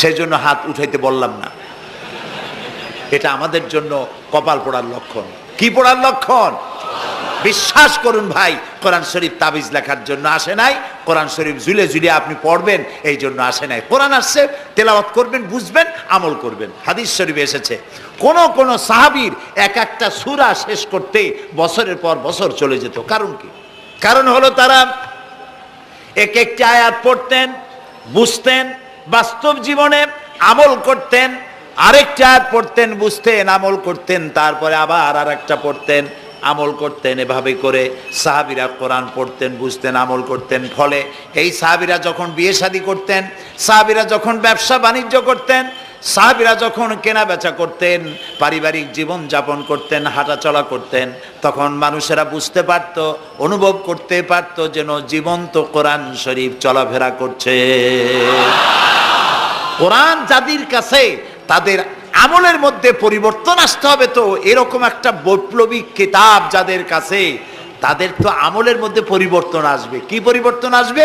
সেই জন্য হাত উঠাইতে বললাম না। এটা আমাদের জন্য কপাল পোড়ার লক্ষণ। কি পোড়ার লক্ষণ? বিশ্বাস করুন ভাই, কোরআন শরীফ তাবিজ লেখার জন্য আসে নাই, কোরআন শরীফ ঝুলে ঝুলে আপনি পড়বেন এই জন্য আসে নাই। কোরআন আসছে তেলাওয়াত করবেন, বুঝবেন, আমল করবেন। হাদিস শরীফে এসেছে কোন সাহাবীর এক একটা সূরা শেষ করতে বছরের পর বছর চলে যেত। কারণ কি? কারণ হলো তারা এক একটা আয়াত পড়তেন, বুঝতেন, বাস্তব জীবনে আমল করতেন, আরেকটা আয়াত পড়তেন, বুঝতেন, আমল করতেন, তারপরে আবার আরেকটা পড়তেন, আমল করতেন। এভাবে করে সাহাবীরা কোরআন পড়তেন, বুঝতেন, আমল করতেন। ফলে এই সাহাবীরা যখন বিয়ে শাদী করতেন, সাহাবীরা যখন ব্যবসা বাণিজ্য করতেন, সাহাবীরা যখন কেনা বেচা করতেন, পারিবারিক জীবন যাপন করতেন, হাঁটাচলা করতেন, তখন মানুষেরা বুঝতে পারত, অনুভব করতে পারত যেন জীবন্ত কোরআন শরীফ চলাফেরা করছে। কোরআন যাদের কাছে, তাদের আমলের মধ্যে পরিবর্তন আসতে হবে। তো এরকম একটা বৈপ্লবিক কিতাব যাদের কাছে, তাদের তো আমলের মধ্যে পরিবর্তন আসবে। কি পরিবর্তন আসবে?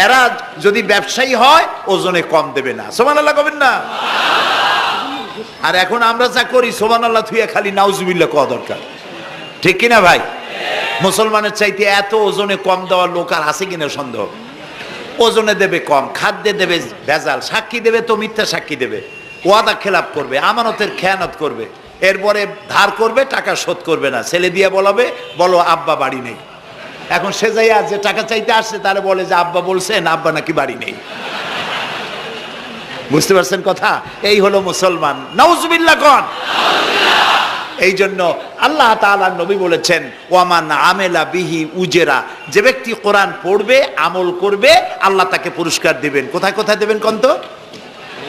এরা যদি ব্যবসায়ী হয় ওজনে কম দেবে না। সুবহানাল্লাহ কবেন না? আর এখন আমরা যা করি সুবহানাল্লাহ থুইয়া খালি নাউজুবিল্লাহ কওয়া দরকার, ঠিক কিনা ভাই? মুসলমানের চাইতে এত ওজনে কম দেওয়ার লোক আর আছে কিনা সন্দেহ। ওজনে দেবে কম, খাদ্যে দেবে ভেজাল, সাক্ষী দেবে তো মিথ্যা সাক্ষী দেবে, ওয়াদা খেলাপ করবে, আমানতের খেয়ানত করবে, এরপরে ধার করবে, টাকা শোধ করবে না। ছেলে দিয়ে বলাবে, বলো আব্বা বাড়ি নেই। এখন সে যাইয়া যে টাকা চাইতে আসছে তারা বলে যে আব্বা বলছেন আব্বা নাকি বাড়ি নেই। বুঝতে পারছেন কথা? এই হলো মুসলমান। নাউজুবিল্লাহ কোন। এই জন্য আল্লাহ তাআলা নবী বলেছেন ওয়ামান আমেলা বিহি উজেরা, যে ব্যক্তি কোরআন পড়বে, আমল করবে, আল্লাহ তাকে পুরস্কার দিবেন। কোথায় কোথায় দেবেন কোন তো?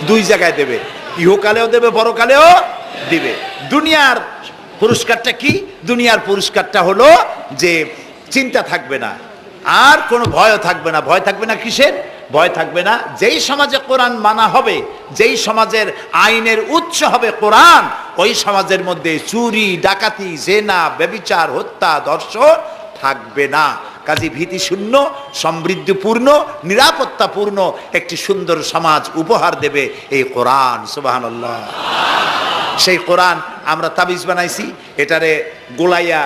দুই জায়গায় দেবে, ইহকালেও দেবে, পরকালেও দিবে। দুনিয়ার পুরস্কারটা কি? দুনিয়ার পুরস্কারটা হলো যে চিন্তা থাকবে না, আর কোনো ভয়ও থাকবে না। ভয় থাকবে না কিসের? ভয় থাকবে না যেই সমাজে কোরআন মানা হবে, যেই সমাজের আইনের উৎস হবে কোরআন, ওই সমাজের মধ্যে চুরি, ডাকাতি, জেনা, ব্যভিচার, হত্যা, ধর্ষণ থাকবে না। কাজী ভীতিশূন্য, সমৃদ্ধিপূর্ণ, নিরাপত্তাপূর্ণ একটি সুন্দর সমাজ উপহার দেবে এই কোরআন। সুবহানাল্লাহ। সেই কোরআন আমরা তাবিজ বানাইছি, এটারে গোলাইয়া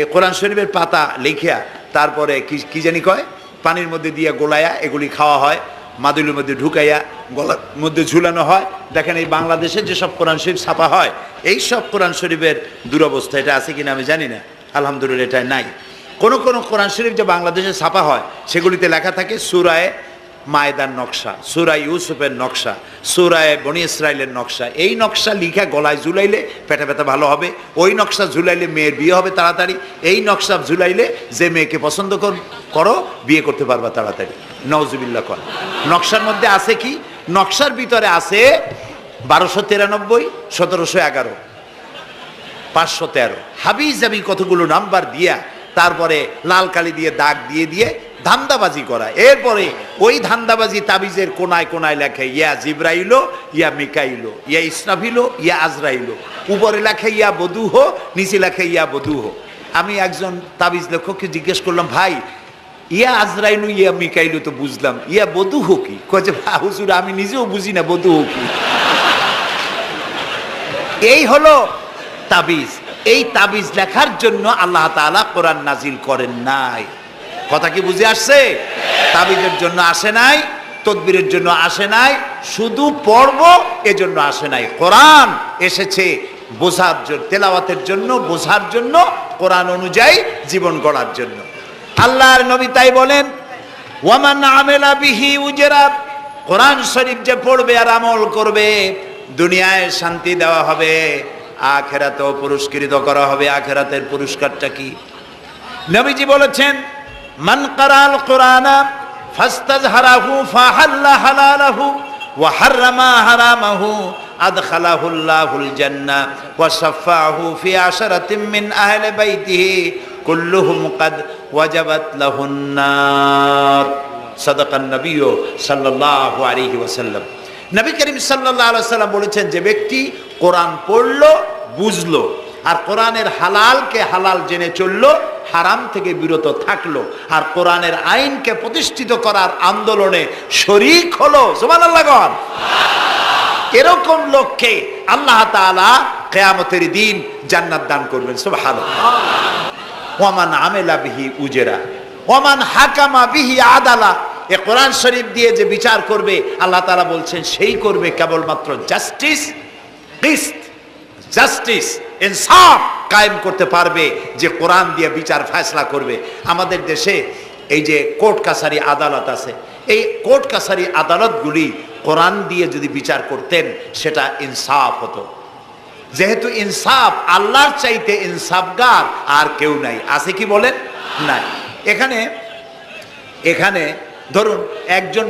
এই কোরআন শরীফের পাতা লিখিয়া তারপরে কি জানি কয়, পানির মধ্যে দিয়ে গোলাইয়া এগুলি খাওয়া হয়, মাদুলির মধ্যে ঢুকাইয়া গলার মধ্যে ঝুলানো হয়। দেখেন এই বাংলাদেশে যেসব কোরআন শরীফ ছাপা হয়, এই সব কোরআন শরীফের দুরবস্থা। এটা আছে কিনা আমি জানি না, আলহামদুলিল্লাহ এটা নাই। কোন কোন কোরআন শরীফ যে বাংলাদেশে ছাপা হয় সেগুলিতে লেখা থাকে সূরায়ে মায়দার নকশা, সূরা ইউসুফের নকশা, সূরায়ে বনি ইসরাইলের নকশা। এই নকশা লিখা গলায় ঝুলাইলে পেটে ব্যথা ভালো হবে, ওই নকশা ঝুলাইলে মেয়ের বিয়ে হবে তাড়াতাড়ি, এই নকশা ঝুলাইলে যে মেয়েকে পছন্দ করো বিয়ে করতে পারবা তাড়াতাড়ি। নাউজুবিল্লাহ কর। নকশার মধ্যে আছে কি? নকশার ভিতরে আছে 1293, 1711, 513 হাবিজাবি কতগুলো নাম্বার দিয়া তারপরে লাল কালি দিয়ে দাগ দিয়ে দিয়ে ধান্দাবাজি করা। এরপরে ওই ধান্দাবাজি তাবিজের কোনায় কোনায় লেখে ইয়া জিব্রাইলো, ইয়া মিকাইলো, ইয়া ইসরাফিলো, ইয়া আজরাইলো। উপরে লেখে ইয়া বধূহ, নিচে লেখে ইয়া বধূহ। আমি একজন তাবিজ লেখককে জিজ্ঞেস করলাম, ভাই ইয়া আজরাইলু ইয়া মিকাইলো তো বুঝলাম, ইয়া বধূহ কি? কয়েছে হুজুর আমি নিজেও বুঝি না বধূহ কি। এই হলো তাবিজ। এই তাবিজ লেখার জন্য আল্লাহ তাআলা কোরআন নাজিল করেন নাই। কথা কি বুঝে আসছে? তাবিজের জন্য আসে নাই, তদবিরের জন্য আসে নাই, শুধু পড়ব এজন্য আসে নাই। কোরআন এসেছে বোঝার জন্য, তেলাওয়াতের জন্য, বোঝার জন্য, কোরআন অনুযায়ী জীবন গড়ার জন্য। আল্লাহর নবী তাই বলেন ওয়ামান আমেলা বিহি উজরা, কোরআন শরীফ যে পড়বে আর আমল করবে, দুনিয়ায় শান্তি দেওয়া হবে, আখিরাতেও পুরস্কৃত করা হবে। আখিরাতের পুরস্কারটা কি? নবীজি বলেছেন মান কারাল কোরআনা ফাস্তাজহারাহু ফাহাল্লা হালালাহু ওয়া হাররামা হারামাহু আদখালাহুল্লাহুল জান্নাহ ওয়া শাফাআহু ফি আশরাতিন মিন আহলি বাইতিহি কুল্লুহুম কাদ ওয়াজাবাত লাহুন নার। সাদাকান নবী সাল্লাল্লাহু আলাইহি ওয়াসাল্লাম। নবী করিম সাল্লাল্লাহু আলাইহি ওয়াসাল্লাম বলেছেন যে ব্যক্তি কোরআন পড়লো, বুঝলো, আর কোরআনের হালালকে হালাল জেনে চললো, হারাম থেকে বিরত থাকলো, আর কোরআনের আইনকে প্রতিষ্ঠিত করার আন্দোলনে শরীক হলো। সুবহানাল্লাহ। এরকম লোককে আল্লাহ তাআলা কিয়ামতের দিন জান্নাত দান করবেন। সুবহানাল্লাহ। ওয়ামান আমেলা বিহি উজরা ওয়ামান হাকামা বিহি আদালা। এ কোরআন শরীফ দিয়ে যে বিচার করবে, আল্লাহ তাআলা বলছেন সেই করবে কেবলমাত্র জাস্টিস, কিসত, জাস্টিস, ইনসাফ কায়েম করতে পারবে, যে কোরআন দিয়ে বিচার ফয়সালা করবে। আমাদের দেশে এই যে কোর্ট কাছারি আদালত আছে, এই কোর্ট কাছারি আদালতগুলি কোরআন দিয়ে যদি বিচার করতেন সেটা ইনসাফ হতো। যেহেতু ইনসাফ, আল্লাহর চাইতে ইনসাফগার আর কেউ নাই। আছে কি বলেন? নাই। এখানে ধরুন একজন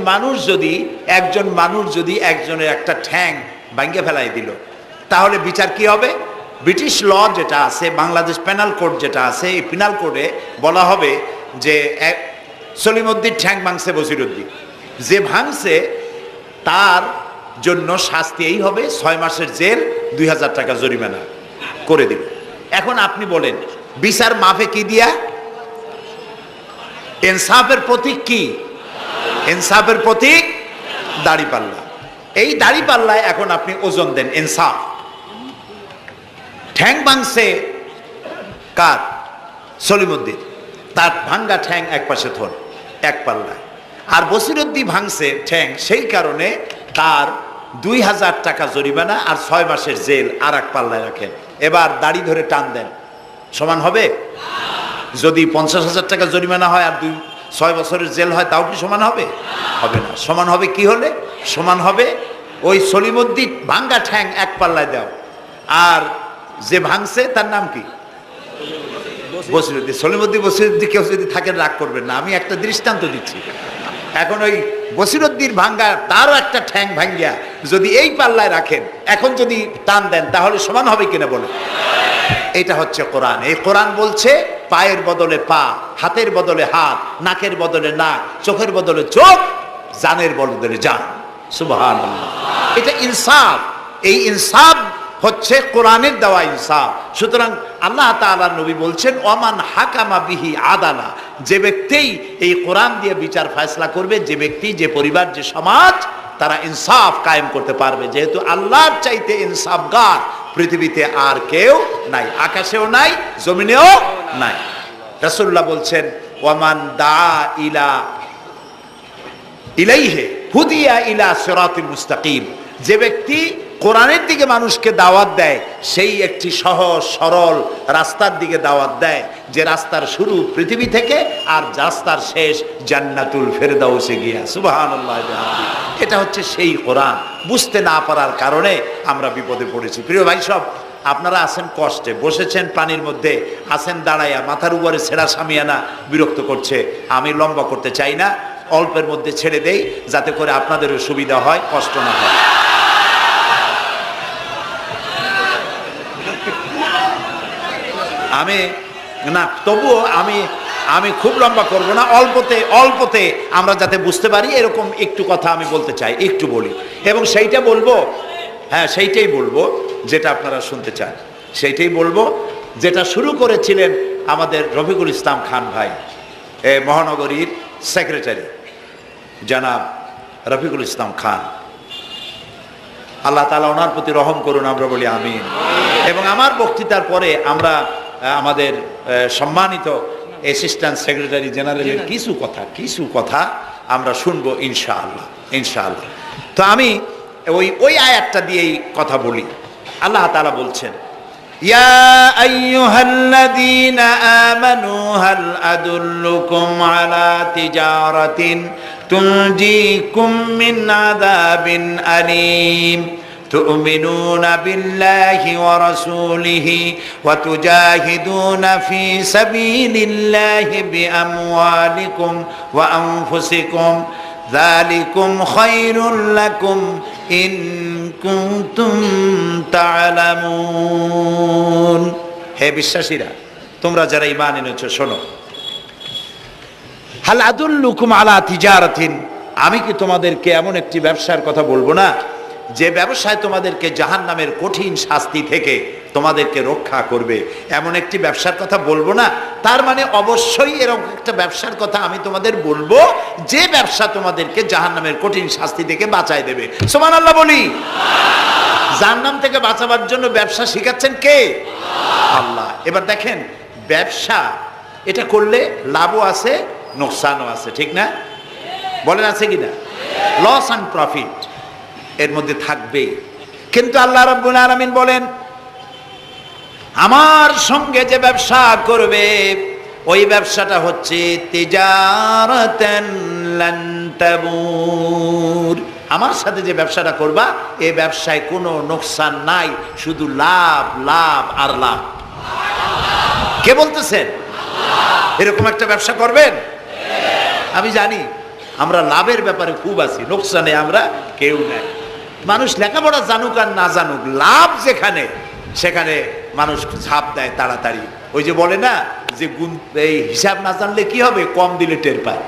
মানুষ যদি একজনের একটা ঠ্যাং ভাঙিয়ে ফেলাই দিল, তাহলে বিচার কি হবে? ব্রিটিশ ল যেটা আছে, বাংলাদেশ পেনাল কোড যেটা আছে, এই পেনাল কোডে বলা হবে যে সলিমউদ্দিন ঠ্যাং ভাঙছে বসিরউদ্দিন, যে ভাঙছে তার জন্য শাস্তি এই হবে 6 মাসের জেল, 2000 টাকা জরিমানা করে দিল। এখন আপনি বলেন বিচার মাফে কি দিয়া? ইনসাফের প্রতীক কি? ইনসাফের প্রতীক দাড়িপাল্লা। এই দাড়িপাল্লায় এখন আপনি ওজন দেন ইনসাফ। ঠ্যাং ভাঙছে কার? সলিমউদ্দিন, তার ভাঙ্গা ঠ্যাং এক পাশে থন এক পাল্লায়, আর বসিরউদ্দিন ভাঙছে ঠ্যাং, সেই কারণে তার 2000 টাকা জরিমানা আর 6 মাসের জেল আর এক পাল্লায় রাখেন। এবার দাড়ি ধরে টান দেন, সমান হবে? যদি 50,000 টাকা জরিমানা হয় আর 6 বছরের জেল হয়, তাও কি সমান হবে? হবে না। সমান হবে কি হলে? সমান হবে ওই সলিমউদ্দিন ভাঙ্গা ঠ্যাং এক পাল্লায় দাও, আর যে ভাঙছে তার নাম কি? বসিরউদ্দিন। বসিরউদ্দিন কেউ যদি থাকেন রাগ করবেন না, আমি একটা দৃষ্টান্ত দিচ্ছি। এখন ওই বসিরউদ্দিন ভাঙ্গা, তারও একটা ঠ্যাং ভাঙ্গিয়া যদি এই পাল্লায় রাখেন, এখন যদি টান দেন তাহলে সমান হবে কিনা বলেন? এটা হচ্ছে কোরআন। এই কোরআন বলছে পায়ের বদলে পা, হাতের বদলে হাত, নাকের বদলে নাক, চোখের বদলে চোখ, জানের বদলে জান। সুবহানাল্লাহ। এটা ইনসাফ। এই ইনসাফ হচ্ছে কোরআনের দেওয়া ইনসাফ। সুতরাং আল্লাহ তাআলা নবী বলছেন ওয়ামান হাকামা বিহি আদালা, যে ব্যক্তি এই কোরআন দিয়ে বিচার ফয়সালা করবে, যে ব্যক্তি, যে পরিবার, যে সমাজ, তারা ইনসাফ কায়েম করতে পারবে। যেহেতু আল্লাহর চাইতে ইনসাফগার পৃথিবীতে আর কেউ নাই, আকাশেও নাই, জমিনেও নাই। রাসূলুল্লাহ বলছেন ওয়ামান দা ইলাইহি হুদিয়া ইলা সিরাতিল মুস্তাকিম, যে ব্যক্তি কোরআনের দিকে মানুষকে দাওয়াত দেয়, সেই একটি সহজ সরল রাস্তার দিকে দাওয়াত দেয়, যে রাস্তার শুরু পৃথিবী থেকে আর রাস্তার শেষ জান্নাতুল ফেরদাউসে গিয়া। সুবহানাল্লাহ। এটা হচ্ছে সেই কোরআন। বুঝতে না পারার কারণে আমরা বিপদে পড়েছি। প্রিয় ভাই সব, আপনারা আছেন কষ্টে, বসেছেন পানির মধ্যে, আছেন দাঁড়াইয়া, মাথার উপরে ছেঁড়া সামিয়ানা বিরক্ত করছে। আমি লম্বা করতে চাই না, অল্পের মধ্যে ছেড়ে দেই, যাতে করে আপনাদেরও সুবিধা হয়, কষ্ট না হয়। তবুও আমি খুব লম্বা করব না, অল্পতে আমরা যাতে বুঝতে পারি এরকম একটু কথা আমি বলতে চাই, একটু বলি। এবং সেইটাই বলবো যেটা আপনারা শুনতে চান, সেইটাই বলবো যেটা শুরু করেছিলেন আমাদের রফিকুল ইসলাম খান ভাই, মহানগরীর সেক্রেটারি জনাব রফিকুল ইসলাম খান। আল্লাহ তাআলা ওনার প্রতি রহম করুন, আমরা বলি আমিন। এবং আমার বক্তৃতার পরে আমরা আমাদের সম্মানিত অ্যাসিস্ট্যান্ট সেক্রেটারি জেনারেলের কিছু কথা আমরা শুনবো ইনশাআল্লাহ। তো আমি ওই আয়াতটা দিয়েই কথা বলি। আল্লাহ তাআলা বলছেন ইয়া আইয়ুহাল্লাযীনা আমানু হাল আদুল্লুকুম আলা তিজারাতিন তুনজিকুম মিন আযাবিন আলীম تؤمنون بالله ورسوله وتجاهدون في سبيل الله بأموالكم وأنفسكم ذلكم خير لكم إن كنتم تعلمون। হে বিশ্বাসীরা, তোমরা যারা ঈমান এনেছো শোনো। হাল আদুল্লুকুম আলা তিজারাতিন, আমি কি তোমাদেরকে এমন একটি ব্যবসার কথা বলবো না যে ব্যবসায় তোমাদেরকে জাহান্নামের কঠিন শাস্তি থেকে তোমাদেরকে রক্ষা করবে, এমন একটি ব্যবসার কথা বলবো না? তার মানে অবশ্যই এরকম একটা ব্যবসার কথা আমি তোমাদের বলবো যে ব্যবসা তোমাদেরকে জাহান্নামের কঠিন শাস্তি থেকে বাঁচায় দেবে। সুবহানাল্লাহ বলি। জাহান্নাম থেকে বাঁচাবার জন্য ব্যবসা শিখাচ্ছেন কে? আল্লাহ। এবার দেখেন, ব্যবসা এটা করলে লাভও আছে, নোকসানও আছে, ঠিক না? বলেন আছে কিনা? লস অ্যান্ড প্রফিট এর মধ্যে থাকবেই। কিন্তু আল্লাহ রাব্বুল আলামিন বলেন, আমার সঙ্গে যে ব্যবসা করবে ওই ব্যবসাটা হচ্ছে তিজারাতান লান তাবুর। আমার সাথে যে ব্যবসাটা করবা এই ব্যবসায় কোনো নোকসান নাই, শুধু লাভ লাভ আর লাভ। কে বলতেছেন? এরকম একটা ব্যবসা করবেন? আমি জানি আমরা লাভের ব্যাপারে খুব আছি, নোকসানে আমরা কেউ নাই। মানুষ লেখাপড়া জানুক আর না জানুক, লাভ যেখানে সেখানে মানুষ ঝাঁপ দেয় তাড়াতাড়ি। ওই যে বলে না যে এই হিসাব না জানলে কি হবে, কম দিলে টের পায়।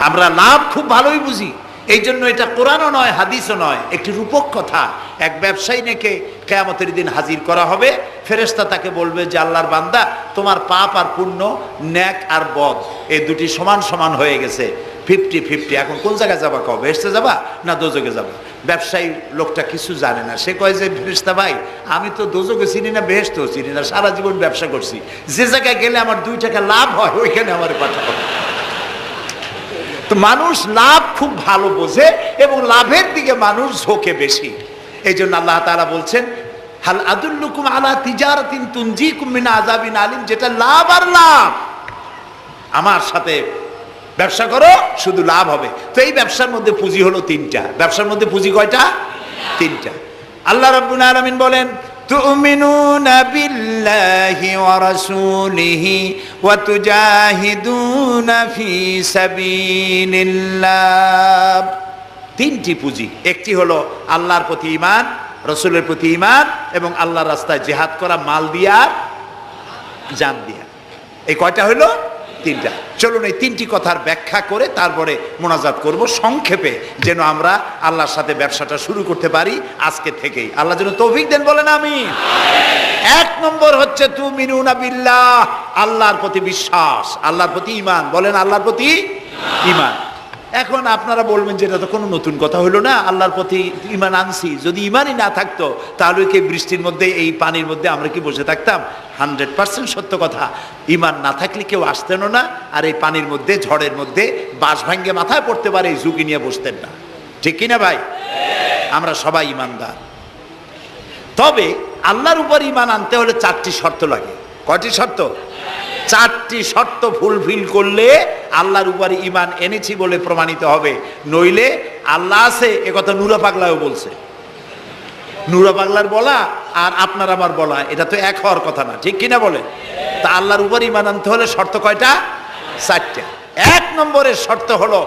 আমরা লাভ খুব ভালোই বুঝি, এই জন্য এটা কোরআনও নয় হাদিসও নয়, একটি রূপক কথা। এক ব্যবসায়ী নাকি কিয়ামতের দিন হাজির করা হবে, ফেরেশতা তাকে বলবে যে আল্লাহর বান্দা, তোমার পাপ আর পুণ্য, ন্যাক আর বদ এই দুটি সমান সমান হয়ে গেছে, 50-50, এখন কোন জায়গায় যাবা? কও বেহেশতে যাবা না দোজখে যাবা? ব্যবসায়ী লোকটা কিছু জানে না, সে কয় যে ফেরেশতা ভাই, আমি তো দোজখে চিনি না, বেহেশতেও চিনি না, সারা জীবন ব্যবসা করছি, যে জায়গায় গেলে আমার 2 টাকা লাভ হয় ওইখানে আমার পাঠাবো। তো মানুষ লাভ খুব ভালো বোঝে এবং লাভের দিকে মানুষ ঝোঁকে বেশি। এই জন্য আল্লাহ তাআলা বলছেন, হাল আদুল্লুকুম আলা তিজারাতিন তুনজিকুম মিন আযাবিন আলিম, যেটা লাভ আর লাভ। আমার সাথে ব্যবসা করো, শুধু লাভ হবে। তো এই ব্যবসার মধ্যে পুঁজি হলো 3টা। ব্যবসার মধ্যে পুঁজি কয়টা? 3টা। আল্লাহ রাব্বুল আলামিন বলেন, তুমিনুনা বিল্লাহি ওয়া রাসূলিহি ওয়া তুজাহিদুনা ফি সাবিলিল্লাহ। 3টি পুঁজি। একটি হলো আল্লাহর প্রতি ঈমান, রাসূলের প্রতি ঈমান এবং আল্লাহর রাস্তায় জিহাদ করা, মাল দিয়া জান দিয়া। এই কয়টা হলো? 3টা। চলুন এই 3টি কথার ব্যাখ্যা করে তারপরে মোনাজাত করব সংক্ষেপে, যেন আমরা আল্লাহর সাথে ব্যবসাটা শুরু করতে পারি আজকে থেকেই। আল্লাহ যেন তৌফিক দেন, বলেন আমিন। 1 নম্বর হচ্ছে তুমিনুনা বিল্লাহ, আল্লাহর প্রতি বিশ্বাস, আল্লাহর প্রতি ঈমান। বলেন আল্লাহর প্রতি ঈমান। এখন আপনারা বলবেন যে এটা তো কোনো নতুন কথা হলো না, আল্লাহর প্রতি ঈমান আনছি, যদি ঈমানই না থাকতো তাহলে কি বৃষ্টির মধ্যে এই পানির মধ্যে আমরা কি বসে থাকতাম? 100% সত্য কথা। ঈমান না থাকলে কেউ আসতেন না, আর এই পানির মধ্যে, ঝড়ের মধ্যে বাঁশ ভাঙ্গে মাথায় পড়তে পারে এই ঝুঁকি নিয়ে বসতেন না, ঠিক কিনা ভাই? আমরা সবাই ঈমানদার। তবে আল্লাহর উপর ঈমান আনতে হলে 4টি শর্ত লাগে। কয়টি শর্ত? 4টি শর্ত ফুলফিল করলে আল্লাহর উপরে ঈমান এনেছি বলে প্রমাণিত হবে। নইলে আল্লাহ আছে এ কথা নুরা পাগলাও বলছে। নুরা পাগলার বলা আর আপনার আমার বলা এটা তো এক হওয়ার কথা না, ঠিক কিনা বলে? তা আল্লাহর উপর ঈমান আনতে হলে শর্ত কয়টা? 4টা। 1 নম্বরের শর্ত হলো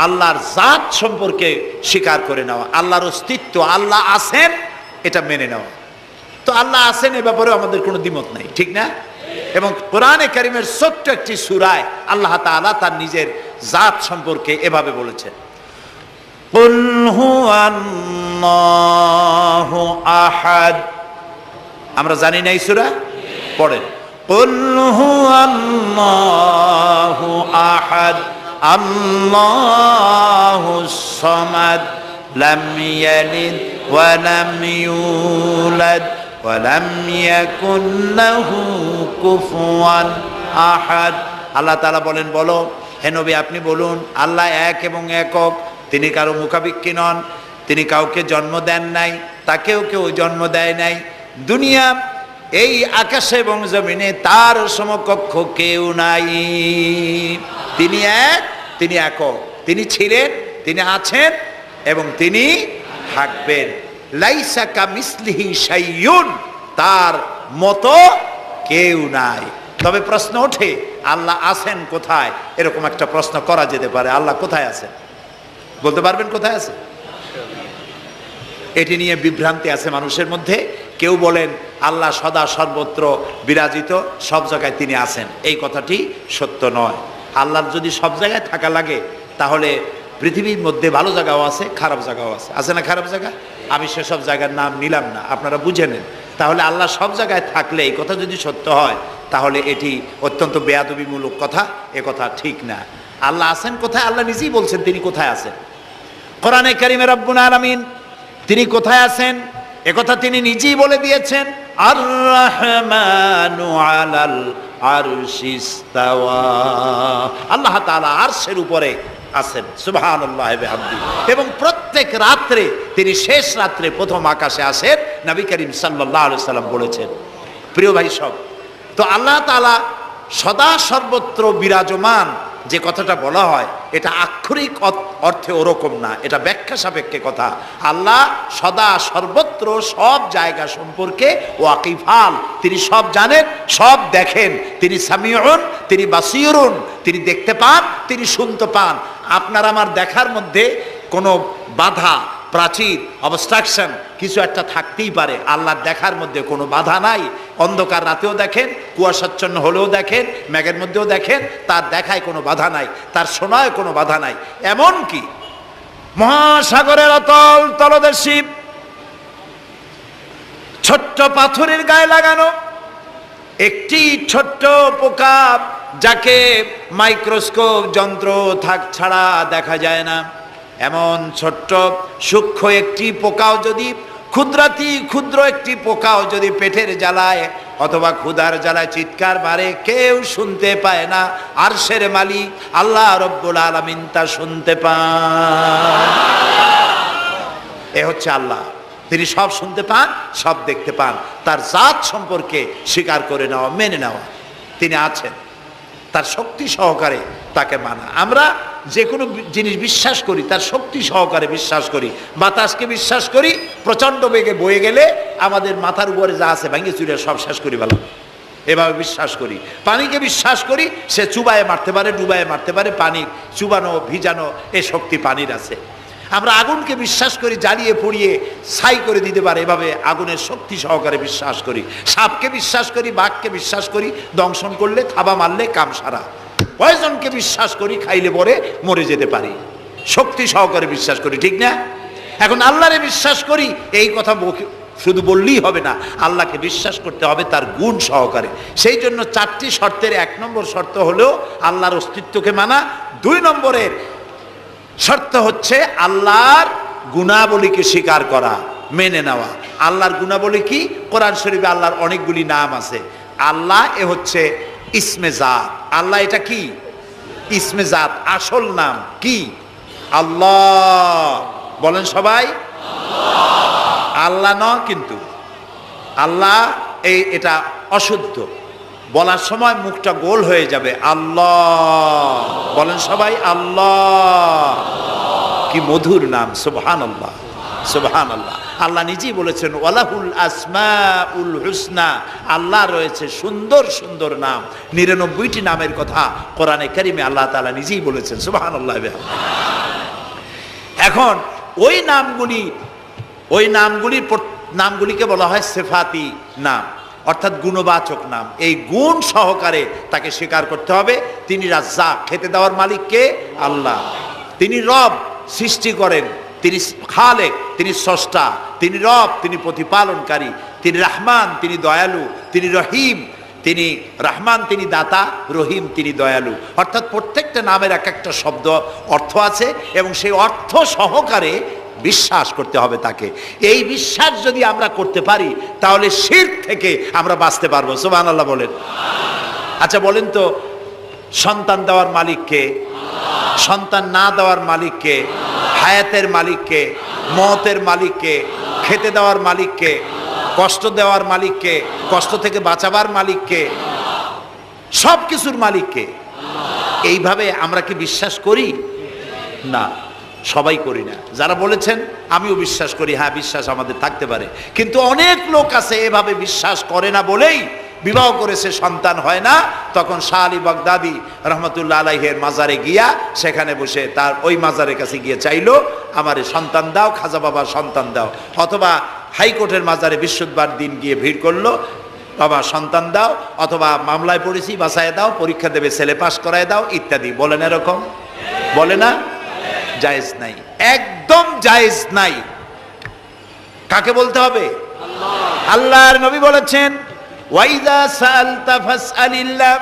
আল্লাহর জাত সম্পর্কে স্বীকার করে নেওয়া, আল্লাহর অস্তিত্ব, আল্লাহ আছেন এটা মেনে নেওয়া। তো আল্লাহ আছেন এ ব্যাপারে আমাদের কোনো দ্বিমত নাই, ঠিক না? এবং কোরআনে কারীমের ছোট্ট একটি সূরায় আল্লাহ তাআলা তার নিজের জাত সম্পর্কে এভাবে বলেছেন, কুল হুয়াল্লাহু আহাদ। আমরা জানি না এই সূরা? পড়েন, কুল হুয়াল্লাহু আহাদ আল্লাহুস সামাদ লাম ইয়ালিদ ওয়া লাম ইউলাদ ওয়ালাম ইয়াকুন লাহু কুফুয়ান আহাদ। আল্লাহ তাআলা বলেন, বলো হে নবী আপনি বলুন, আল্লাহ এক এবং একক, তিনি কারো মুখাপেক্ষী নন, তিনি কাউকে জন্ম দেন নাই, তাকেও কেউ জন্ম দেয় নাই। দুনিয়া এই আকাশে এবং জমিনে তার সমকক্ষ কেউ নাই। তিনি এক, তিনি একক, তিনি ছিলেন, তিনি আছেন এবং তিনি থাকবেন। লাইসা কামিসলিহি শাইউন, তার মতো কেউ নাই। তবে প্রশ্ন ওঠে আল্লাহ আছেন কোথায়? এরকম একটা প্রশ্ন করা যেতে পারে, আল্লাহ কোথায় আছেন? বলতে পারবেন কোথায় আছে? এটি নিয়ে বিভ্রান্তি আছে মানুষের মধ্যে। কেউ বলেন আল্লাহ সদা সর্বত্র বিরাজিত, সব জায়গায় তিনি আছেন। এই কথাটি সত্য নয়। আল্লাহর যদি সব জায়গায় থাকা লাগে তাহলে পৃথিবীর মধ্যে ভালো জায়গাও আছে, খারাপ জায়গাও আছে, আছে না খারাপ জায়গা? আমি সেসব জায়গার নাম নিলাম না, আপনারা বুঝে নেন। তাহলে আল্লাহ সব জায়গায় থাকলে এই কথা যদি সত্য হয়, তাহলে এটি অত্যন্ত বেয়াদবিমূলক কথা, এ কথা ঠিক না। আল্লাহ আছেন কোথায়? আল্লাহ নিজেই বলছেন তিনি কোথায় আছেন। কোরআনে কারিমে রব্বুল আলামিন তিনি কোথায় আছেন একথা তিনি নিজেই বলে দিয়েছেন। আর রহমানু আলাল আরশিস তাওয়া, আল্লাহ তাআলা আরশের উপরে আছেন, সুবহানাল্লাহ ওয়া বিহামদিহি। এবং প্রত্যেক রাত্রে তিনি শেষ রাত্রে প্রথম আকাশে আসেন, নবী করিম সাল্লাল্লাহু আলাইহি সাল্লাম বলেছেন। প্রিয় ভাই সব, তো আল্লাহ তাআলা সদা সর্বত্র বিরাজমান যে কথাটা বলা হয়, এটা আক্ষরিক অর্থে ওরকম না, এটা ব্যাখ্যা সাপেক্ষে কথা। আল্লাহ সদা সর্বত্র সব জায়গা সম্পর্কে ওয়াকিফাল, তিনি সব জানেন, সব দেখেন। তিনি সামিউন, তিনি বাসিরুন, তিনি দেখতে পান, তিনি শুনতে পান। আপনার আমার দেখার মধ্যে কোনো বাধা, প্রাচীর, অবস্ট্রাকশন কিছু একটা থাকতেই পারে, আল্লাহর দেখার মধ্যে কোনো বাধা নাই। অন্ধকার রাতেও দেখেন, কুয়াশাচ্ছন্ন হলেও দেখেন, মেঘের মধ্যেও দেখেন, তার দেখায় কোনো বাধা নাই, তার শোনায় কোনো বাধা নাই। এমনকি মহাসাগরের অতল তলদেশে ছোট্ট পাথরের গায়ে লাগানো একটি ছোট্ট পোকা, যাকে মাইক্রোস্কোপ যন্ত্র ছাড়া দেখা যায় না, এমন ছোট্ট সূক্ষ্ম একটি পোকাও যদি, ক্ষুদ্রাতি ক্ষুদ্র একটি পোকাও যদি পেটের জ্বালায় অথবা ক্ষুধার জ্বালায় চিৎকার মারে, কেউ শুনতে পায় না, আরশের মালিক আল্লাহ রব্বুল আলামিন তা শুনতে পান। এ হচ্ছে আল্লাহ, তিনি সব শুনতে পান, সব দেখতে পান। তার জাত সম্পর্কে স্বীকার করে নেওয়া, মেনে নেওয়া, তিনি আছেন, তার শক্তি সহকারে তাকে মানা। আমরা যে কোনো জিনিস বিশ্বাস করি তার শক্তি সহকারে বিশ্বাস করি। বাতাসকে বিশ্বাস করি, প্রচণ্ড বেগে বয়ে গেলে আমাদের মাথার উপরে যা আছে ভেঙে চুরে সব শেষ করি ভালো, এভাবে বিশ্বাস করি। পানিকে বিশ্বাস করি, সে চুবায়ে মারতে পারে, ডুবায়ে মারতে পারে, পানির চুবানো ভিজানো এ শক্তি পানির আছে। আমরা আগুনকে বিশ্বাস করি, জ্বালিয়ে পুড়িয়ে ছাই করে দিতে পারে, এভাবে আগুনের শক্তি সহকারে বিশ্বাস করি। সাপকে বিশ্বাস করি, বাঘকে বিশ্বাস করি, দংশন করলে, থাবা মারলে কাম সারা। পয়জনকে বিশ্বাস করি, খাইলে পরে মরে যেতে পারি, শক্তি সহকারে বিশ্বাস করি, ঠিক না? এখন আল্লাহরে বিশ্বাস করি, এই কথা শুধু বললেই হবে না, আল্লাহকে বিশ্বাস করতে হবে তার গুণ সহকারে। সেই জন্য 4টি শর্তের 1 নম্বর শর্ত হলো আল্লাহর অস্তিত্বকে মানা। 2 নম্বরের শর্ত হচ্ছে আল্লাহর গুণাবলীকে স্বীকার করা, মেনে নেওয়া। আল্লাহর গুণাবলী কি? কোরআন শরীফে আল্লাহর অনেকগুলি নাম আছে। আল্লাহ এ হচ্ছে ইসমে জাত। আল্লাহ এটা কি? ইসমে জাত, আসল নাম কি? আল্লাহ। বলেন সবাই আল্লাহ ন, কিন্তু আল্লাহ এটা অশুদ্ধ, বলার সময় মুখটা গোল হয়ে যাবে। আল্লাহ বলেন সবাই আল্লাহ। কি মধুর নাম, সুবহানাল্লাহ, সুবহানাল্লাহ। আল্লাহ নিজেই বলেছেন ওয়ালাহুল আসমাউল হুসনা, আল্লাহ রয়েছে সুন্দর সুন্দর নাম। 99টি নামের কথা কোরআনে কারিমে আল্লাহ তাআলা নিজেই বলেছেন, সুবহানাল্লাহ। এখন ওই নামগুলিকে বলা হয় সিফাতি নাম, অর্থাৎ গুণবাচক নাম। এই গুণ সহকারে তাকে স্বীকার করতে হবে। তিনি রাজ্জাক, খেতে দেওয়ার মালিক কে? আল্লাহ। তিনি রব, সৃষ্টি করেন। তিনি খালেক, তিনি স্রষ্টা। তিনি রব, তিনি প্রতিপালনকারী। তিনি রহমান, তিনি দয়ালু। তিনি রহিম, তিনি রহমান, তিনি দাতা। রহিম, তিনি দয়ালু। অর্থাৎ প্রত্যেকটা নামের এক একটা শব্দ অর্থ আছে, এবং সেই অর্থ সহকারে বিশ্বাস করতে হবে তাকে। এই বিশ্বাস যদি আমরা করতে পারি, তাহলে শিরক থেকে আমরা বাঁচতে পারবো। সুবহানাল্লাহ বলেন। আচ্ছা বলেন তো, সন্তান দেওয়ার মালিককে? সন্তান না দেওয়ার মালিককে? হায়াতের মালিককে? মওতের মালিককে? খেতে দেওয়ার মালিককে? কষ্ট দেওয়ার মালিককে? কষ্ট থেকে বাঁচাবার মালিককে? সব কিছুর মালিককে। এইভাবে আমরা কি বিশ্বাস করি? না, সবাই করি না। যারা বলেছেন আমিও বিশ্বাস করি, হ্যাঁ বিশ্বাস আমাদের থাকতে পারে, কিন্তু অনেক লোক আছে এভাবে বিশ্বাস করে না বলেই বিবাহ করেছে, সন্তান হয় না। তখন শাহ আলী বাগদাদি রহমতুল্লাহ আলাইহের মাজারে গিয়া সেখানে বসে তার ওই মাজারের কাছে গিয়ে চাইলো আমারে সন্তান দাও, খাজা বাবা সন্তান দাও। অথবা হাইকোর্টের মাজারে বৃহস্পতিবার দিন গিয়ে ভিড় করলো, বাবা সন্তান দাও, অথবা মামলায় পড়েছি বাঁচায় দাও, পরীক্ষা দেবে ছেলে পাস করায় দাও, ইত্যাদি। বলেন এরকম? বলে না? জায়েজ নাই, একদম জায়েজ নাই। কাকে বলতে হবে? আল্লাহর নবী বলেছেন ওয়াইদা সাআলতা ফাসআলিল্লাহ,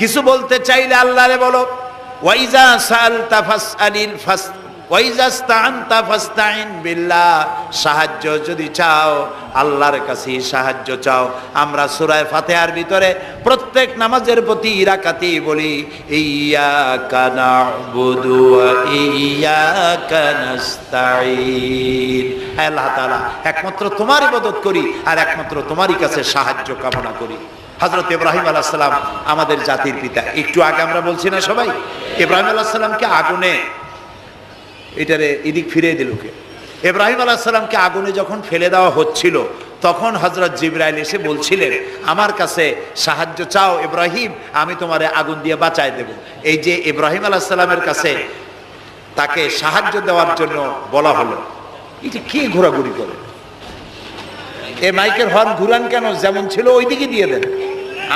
কিছু বলতে চাইলে আল্লাহরে বলো। ওয়াইজা সাআলতা ফাসআলিল ফাস ওয়াইজা ইসতাআনতা ফাসতাইন বিল্লাহ, সাহায্য যদি চাও আল্লাহর কাছে সাহায্য চাও। আমরা সূরা ফাতিহার ভিতরে প্রত্যেক নামাজের প্রতি রাকাতে বলি ইয়্যাকা না'বুদু ওয়া ইয়্যাকা নাস্তাঈন, হে আল্লাহ তাআলা একমাত্র তোমার ইবাদত করি আর একমাত্র তোমারই কাছে সাহায্য কামনা করি। হযরত ইব্রাহিম আলাইহিস সালাম আমাদের জাতির পিতা। একটু আগে আমরা বলছি না সবাই, ইব্রাহিম আলাইহিস সালামকে আগুনে, এটারে এদিক ফিরিয়ে দিল কে? ইব্রাহিম আলাইহিস সালামকে আগুনে যখন ফেলে দেওয়া হচ্ছিল তখন হযরত জিবরাইল এসে বলছিলেন আমার কাছে সাহায্য চাও ইব্রাহিম, আমি তোমারে আগুন দিয়ে বাঁচায় দেব। এই যে ইব্রাহিম আলাইহিস সালামের কাছে তাকে সাহায্য দেওয়ার জন্য বলা হলো, এটা কে ঘোরাঘুরি করে? এই মাইকের হর্ন ঘুরান কেন? যেমন ছিল ওই দিকে দিয়ে দেন,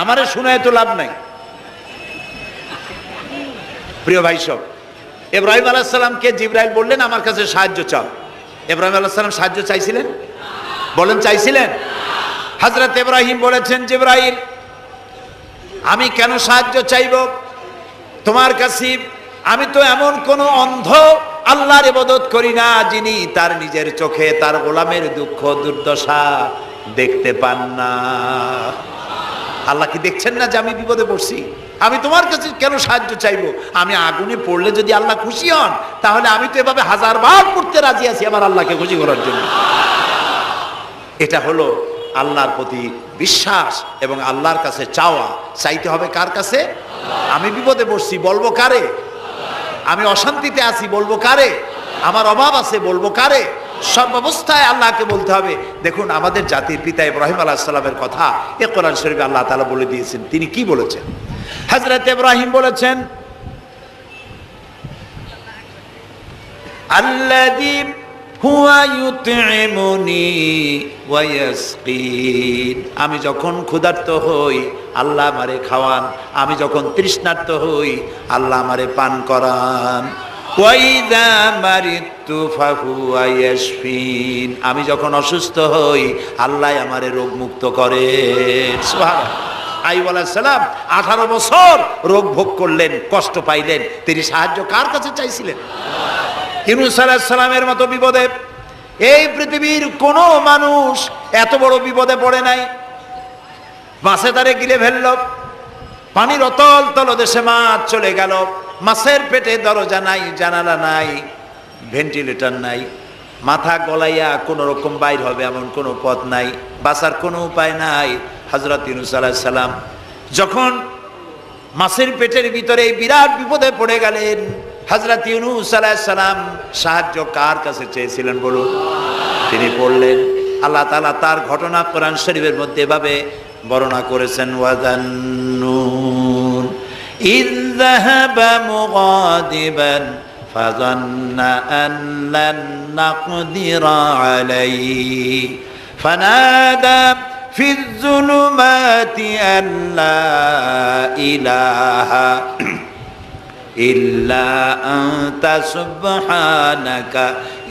আমারে শোনায় তো লাভ নাই। প্রিয় ভাই সব, ইব্রাহিম আলাইহিস সালামকে জিবরাইল বললেন আমার কাছে সাহায্য চাও। ইব্রাহিম আলাইহিস সালাম সাহায্য চাইছিলেন? বলেন চাইছিলেন? হযরত ইব্রাহিম বলেছেন জিবরাইল আমি কেন সাহায্য চাইব তোমার কাছে? আমি তো এমন কোন অন্ধ আল্লাহর ইবাদত করি না যিনি তার নিজের চোখে তার গোলামের দুঃখ দুর্দশা দেখতে পান না। আল্লাহ কি দেখছেন না যে আমি বিপদে পড়ছি? আমি তোমার কাছে কেন সাহায্য চাইবো? আমি আগুনে পড়লে যদি আল্লাহ খুশি হন তাহলে আমি তো এভাবে হাজারবার পড়তে রাজি আছি আমার আল্লাহকে খুশি করার জন্য। এটা হলো আল্লাহর প্রতি বিশ্বাস এবং আল্লাহর কাছে চাওয়া। চাইতে হবে কার কাছে? আমি বিপদে পড়ছি বলবো কারে? আমি অশান্তিতে আছি বলবো কারে? আমার অভাব আছে বলবো কারে? সর্বাবস্থায় আল্লাহকে বলতে হবে। দেখুন আমাদের জাতির পিতা ইব্রাহিম আলাইহিস সালামের কথা এ কোরআন শরীফে আল্লাহ তাআলা বলে দিয়েছেন। তিনি কি বলেছেন? হযরত ইব্রাহিম বলেছেন আল্লাযী হুয়া ইউতঈমুনি ওয়া ইয়াসকিন, আমি যখন ক্ষুধার্ত হই আল্লাহ আমারে খাওয়ান, আমি যখন তৃষ্ণার্ত হই আল্লাহ আমারে পান করান। ওয়া ইযা মারিতু ফাহুয়া ইয়াশফিন, আমি যখন অসুস্থ হই আল্লাহ আমারে রোগ মুক্ত করেন। সুবহানাল্লাহ। আইয়ুব আলাইহিস সালাম 18 বছর রোগ ভোগ করলেন, কষ্ট পাইলেন, তিনি সাহায্য কার কাছে চাইছিলেন? ইউনূস আলাইহিস সালামের মতো বিপদে এই পৃথিবীর কোনো মানুষ এত বড় বিপদে পড়ে নাই। মাছে তারে গিলে ফেলল, পানির অতল তলদেশে মাছ চলে গেল, মাছের পেটে দরজা নাই, জানালা নাই, ভেন্টিলেটর নাই, মাথা গলাইয়া কোন রকম বাইর হবে এমন কোনো পথ নাই, বাঁচার কোনো উপায় নাই। হযরত ইউনূস আলাইহিস সালাম যখন মাছের পেটের ভিতরে বিরাট বিপদে পড়ে গেলেন, হযরত ইউনূস আলাইহিস সালাম সাহায্য কার কাছে চেয়েছিলেন বলুন? তিনি পড়লেন, আল্লাহ তাআলা তার ঘটনা কোরআন শরীফের মধ্যে এভাবে বর্ণনা করেছেন ওয়াযান্নুন ইয যাহাবা মুগাদিবান ফাযান্না আন লান নাকদিরা আলাইহি ফানাদা ফিয যুলুমাতি আন লা ইলাহা ইল্লা আনতা সুবহানাকা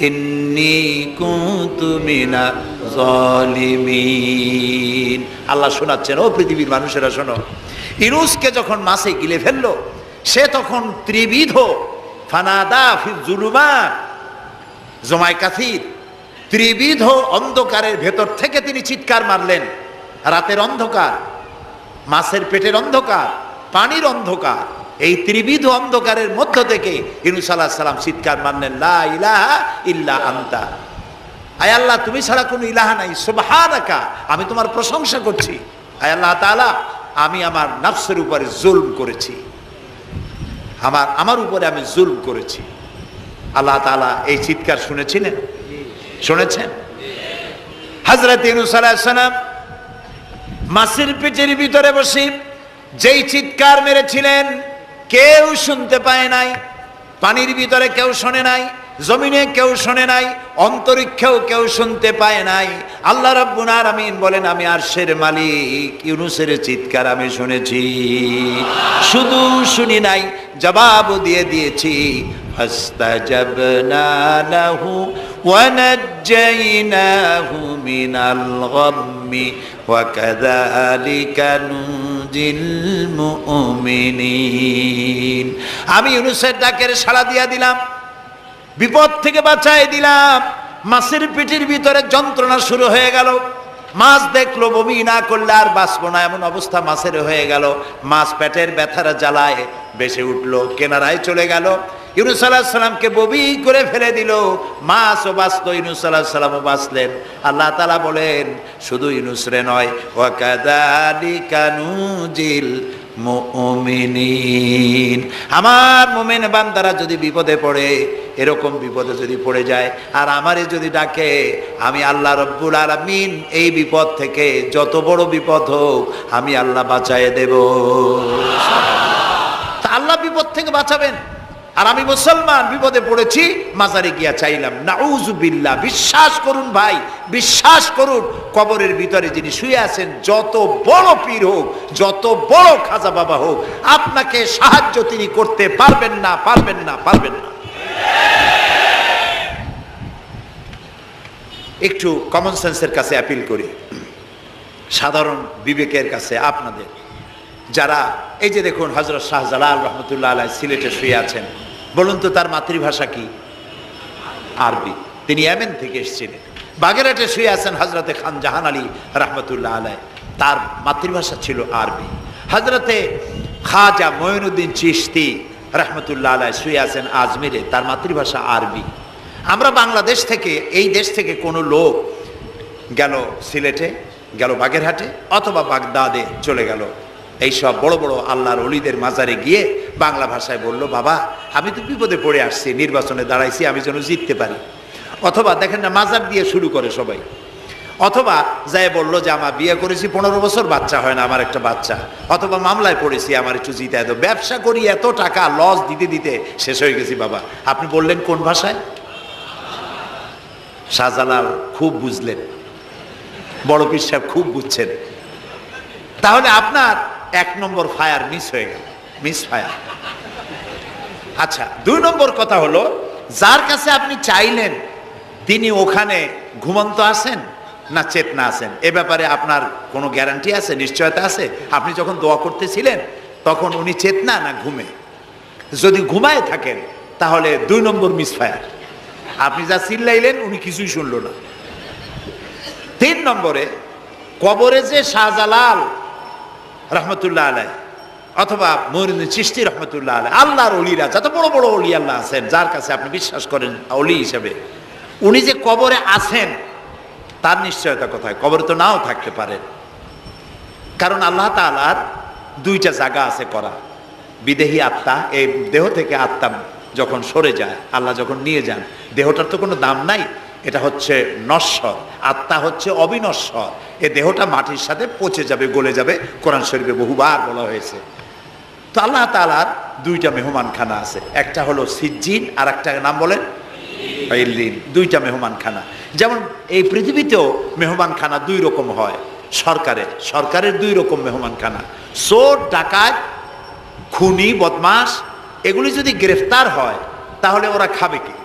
ইন্নী কুনতু মিনাজ জালিমিন। আল্লাহ শোনাচ্ছেন, ও পৃথিবীর মানুষেরা শোনো, ইউনূসকে যখন মাছে গিলে ফেললো সে তখন ত্রিবিধ ফানাদা ফি যুলুমাত জমায় কাসির, ত্রিবিধ অন্ধকারের ভেতর থেকে তিনি চিৎকার মারলেন। রাতের অন্ধকার, মাছের পেটের অন্ধকার, পানির অন্ধকার, এই ত্রিবিধ অন্ধকারের মধ্য থেকে ইউনূস আলাইহিস সালাম চিৎকার মারলেন লা ইলাহা ইল্লা আনতা, আয় আল্লাহ তুমি ছাড়া কোনো ইলাহা নাই, সুবহানাকা আমি তোমার প্রশংসা করছি। আয় আল্লাহ তাআলা আমি আমার নফসের উপরে জুলম করেছি, আমার উপরে আমি জুলম করেছি। আল্লাহ তাআলা এই চিৎকার শুনেছিলেন? শুনেছেন? হযরত ইউনূস আলাইহিস সালাম মাছের পেটের ভিতরে বসে যেই চিৎকার মেরেছিলেন কেউ শুনতে পায় নাই, পানির ভিতরে কেউ শোনে নাই, জমিনে কেউ শোনে নাই, অন্তরিক্ষেও কেউ শুনতে পায় নাই। আল্লাহ রাব্বুল আলামিন বলেন, আমি আরশের মালিক ইউনূসের চিৎকার আমি শুনেছি। শুধু শুনি নাই, জবাবও দিয়ে দিয়েছি। ফাস্তাজাবনা লাহু ওয়া নাজ্জাইনাহু মিনাল গাম্মি ওয়া কাযালিকা নুজিল মুমিনিন। আমি ইউনূসের ডাকের সাড়া দিয়া দিলাম, বিপদ থেকে বাঁচাই দিলাম। মাছের পেটের ভিতরে যন্ত্রণা শুরু হয়ে গেল। মাছ দেখলো বমি না করলে আর বাঁচবো না, এমন অবস্থা মাছের হয়ে গেল। মাছ পেটের ব্যথার জ্বালায় বেসে উঠলো, কেনারায় চলে গেল। ইউনূস আলাইহিস সালামকে বমি করে ফেলে দিল। মাছও বাঁচলো, ইউনূস আলাইহিস সালামও বাঁচলেন। আল্লাহ তাআলা বলেন, শুধু ইউনূস রে নয়, ওয়া কাযালিকা নুজিল মুমিনিন। আমার মুমিন বান্দারা যদি বিপদে পড়ে, এরকম বিপদে যদি পড়ে যায় আর আমারে যদি ডাকে, আমি আল্লাহ রব্বুল আলামিন এই বিপদ থেকে, যত বড় বিপদ হোক, আমি আল্লাহ বাঁচায়ে দেব। তা আল্লাহ বিপদ থেকে বাঁচাবেন। আর আমি মুসলমান বিপদে পড়েছি, মাজারে গিয়া চাইলাম, নাউজুবিল্লাহ। বিশ্বাস করুন ভাই, বিশ্বাস করুন, কবরের ভিতরে যিনি শুয়ে আছেন, যত বড় পীর হোক, যত বড় খাজা বাবা হোক, আপনাকে সাহায্য তিনি করতে পারবেন না, পারবেন না, পারবেন না। একটু কমন সেন্সের কাছে অ্যাপিল করি, সাধারণ বিবেকের কাছে আপনাদের, যারা এই যে দেখুন হযরত শাহজালাল রহমতুল্লাহ আলাইহি সিলেটে শুয়ে আছেন, বলুন তো তার মাতৃভাষা কি? আরবি। তিনি ইয়েমেন থেকে এসেছিলেন। বাগেরহাটে শুয়ে আছেন হযরতে খান জাহান আলী রহমতুল্লাহ আলাইহি, তার মাতৃভাষা ছিল আরবি। হযরতে খাজা মঈনুদ্দিন চিশতি রহমতুল্লাহ আলাইহি শুয়ে আছেন আজমিরে, তার মাতৃভাষা আরবি। আমরা বাংলাদেশ থেকে, এই দেশ থেকে কোনো লোক গেল সিলেটে, গেল বাগেরহাটে অথবা বাগদাদে চলে গেল, এইসব বড় বড় আল্লাহর ওলিদের মাজারে গিয়ে বাংলা ভাষায় বলল, বাবা আমি তো বিপদে পড়ে আসছি, নির্বাচনে দাঁড়াইছি, আমি যেন জিততে পারি। অথবা দেখেন না, মাজার দিয়ে শুরু করে সবাই। অথবা যাই বলল যে আমার বিয়ে করেছি 15 বছর, বাচ্চা হয় না, আমার একটা বাচ্চা। অথবা মামলায় পড়েছি, আমার একটু জিতায় দাও। ব্যবসা করি, এত টাকা লস দিতে দিতে শেষ হয়ে গেছি। বাবা আপনি বললেন কোন ভাষায়? শাহজালাল খুব বুঝলেন, বড় পীর সাহেব খুব বুঝছেন। তাহলে আপনার 1 নম্বর ফায়ার মিস হয়ে গেল, মিস ফায়ার। আচ্ছা, 2 নম্বর কথা হলো, যার কাছে আপনি চাইলেন তিনি ওখানে ঘুমন্ত আছেন না চেতনা আছেন, এ ব্যাপারে আপনার কোনো গ্যারান্টি আছে, নিশ্চয়তা আছে? আপনি যখন দোয়া করতেছিলেন তখন উনি চেতনা না ঘুমে? যদি ঘুমায় থাকেন তাহলে 2 নম্বর মিস ফায়ার। আপনি যা চিল্লাইলেন উনি কিছুই শুনলো না। 3 নম্বরে, কবরে যে শাহজালাল রহমতুল্লাহ আলাইহি অথবা মঈনুদ্দিন চিশতি রহমতুল্লাহ আলাইহি, আল্লাহর ওলিরা, যত বড় বড় ওলি আল্লাহ আছেন, যার কাছে আপনি বিশ্বাস করেন ওলি হিসেবে, উনি যে কবরে আছেন তার নিশ্চয়তা কোথায়? কবরে তো নাও থাকতে পারেন, কারণ আল্লাহ তাআলার 2টা জায়গা আছে করা। বিদেহী আত্মা, এই দেহ থেকে আত্মা যখন সরে যায়, আল্লাহ যখন নিয়ে যান, দেহটার তো কোনো দাম নাই, এটা হচ্ছে নশ্বর, আত্মা হচ্ছে অবিনশ্বর। এই দেহটা মাটির সাথে পচে যাবে, গলে যাবে, কোরআন শরীফে বহুবার বলা হয়েছে। তো আল্লাহ তাআলার 2টা মেহমানখানা আছে, একটা হলো সিজ্জিন আর একটা নাম বলেন ইল্লিন। 2টা মেহমানখানা। যেমন এই পৃথিবীতেও মেহমানখানা 2 রকম হয়। সরকারের 2 রকম মেহমানখানা। চোর, ডাকাত, খুনি, বদমাস, এগুলি যদি গ্রেফতার হয় তাহলে ওরা খাবে কি?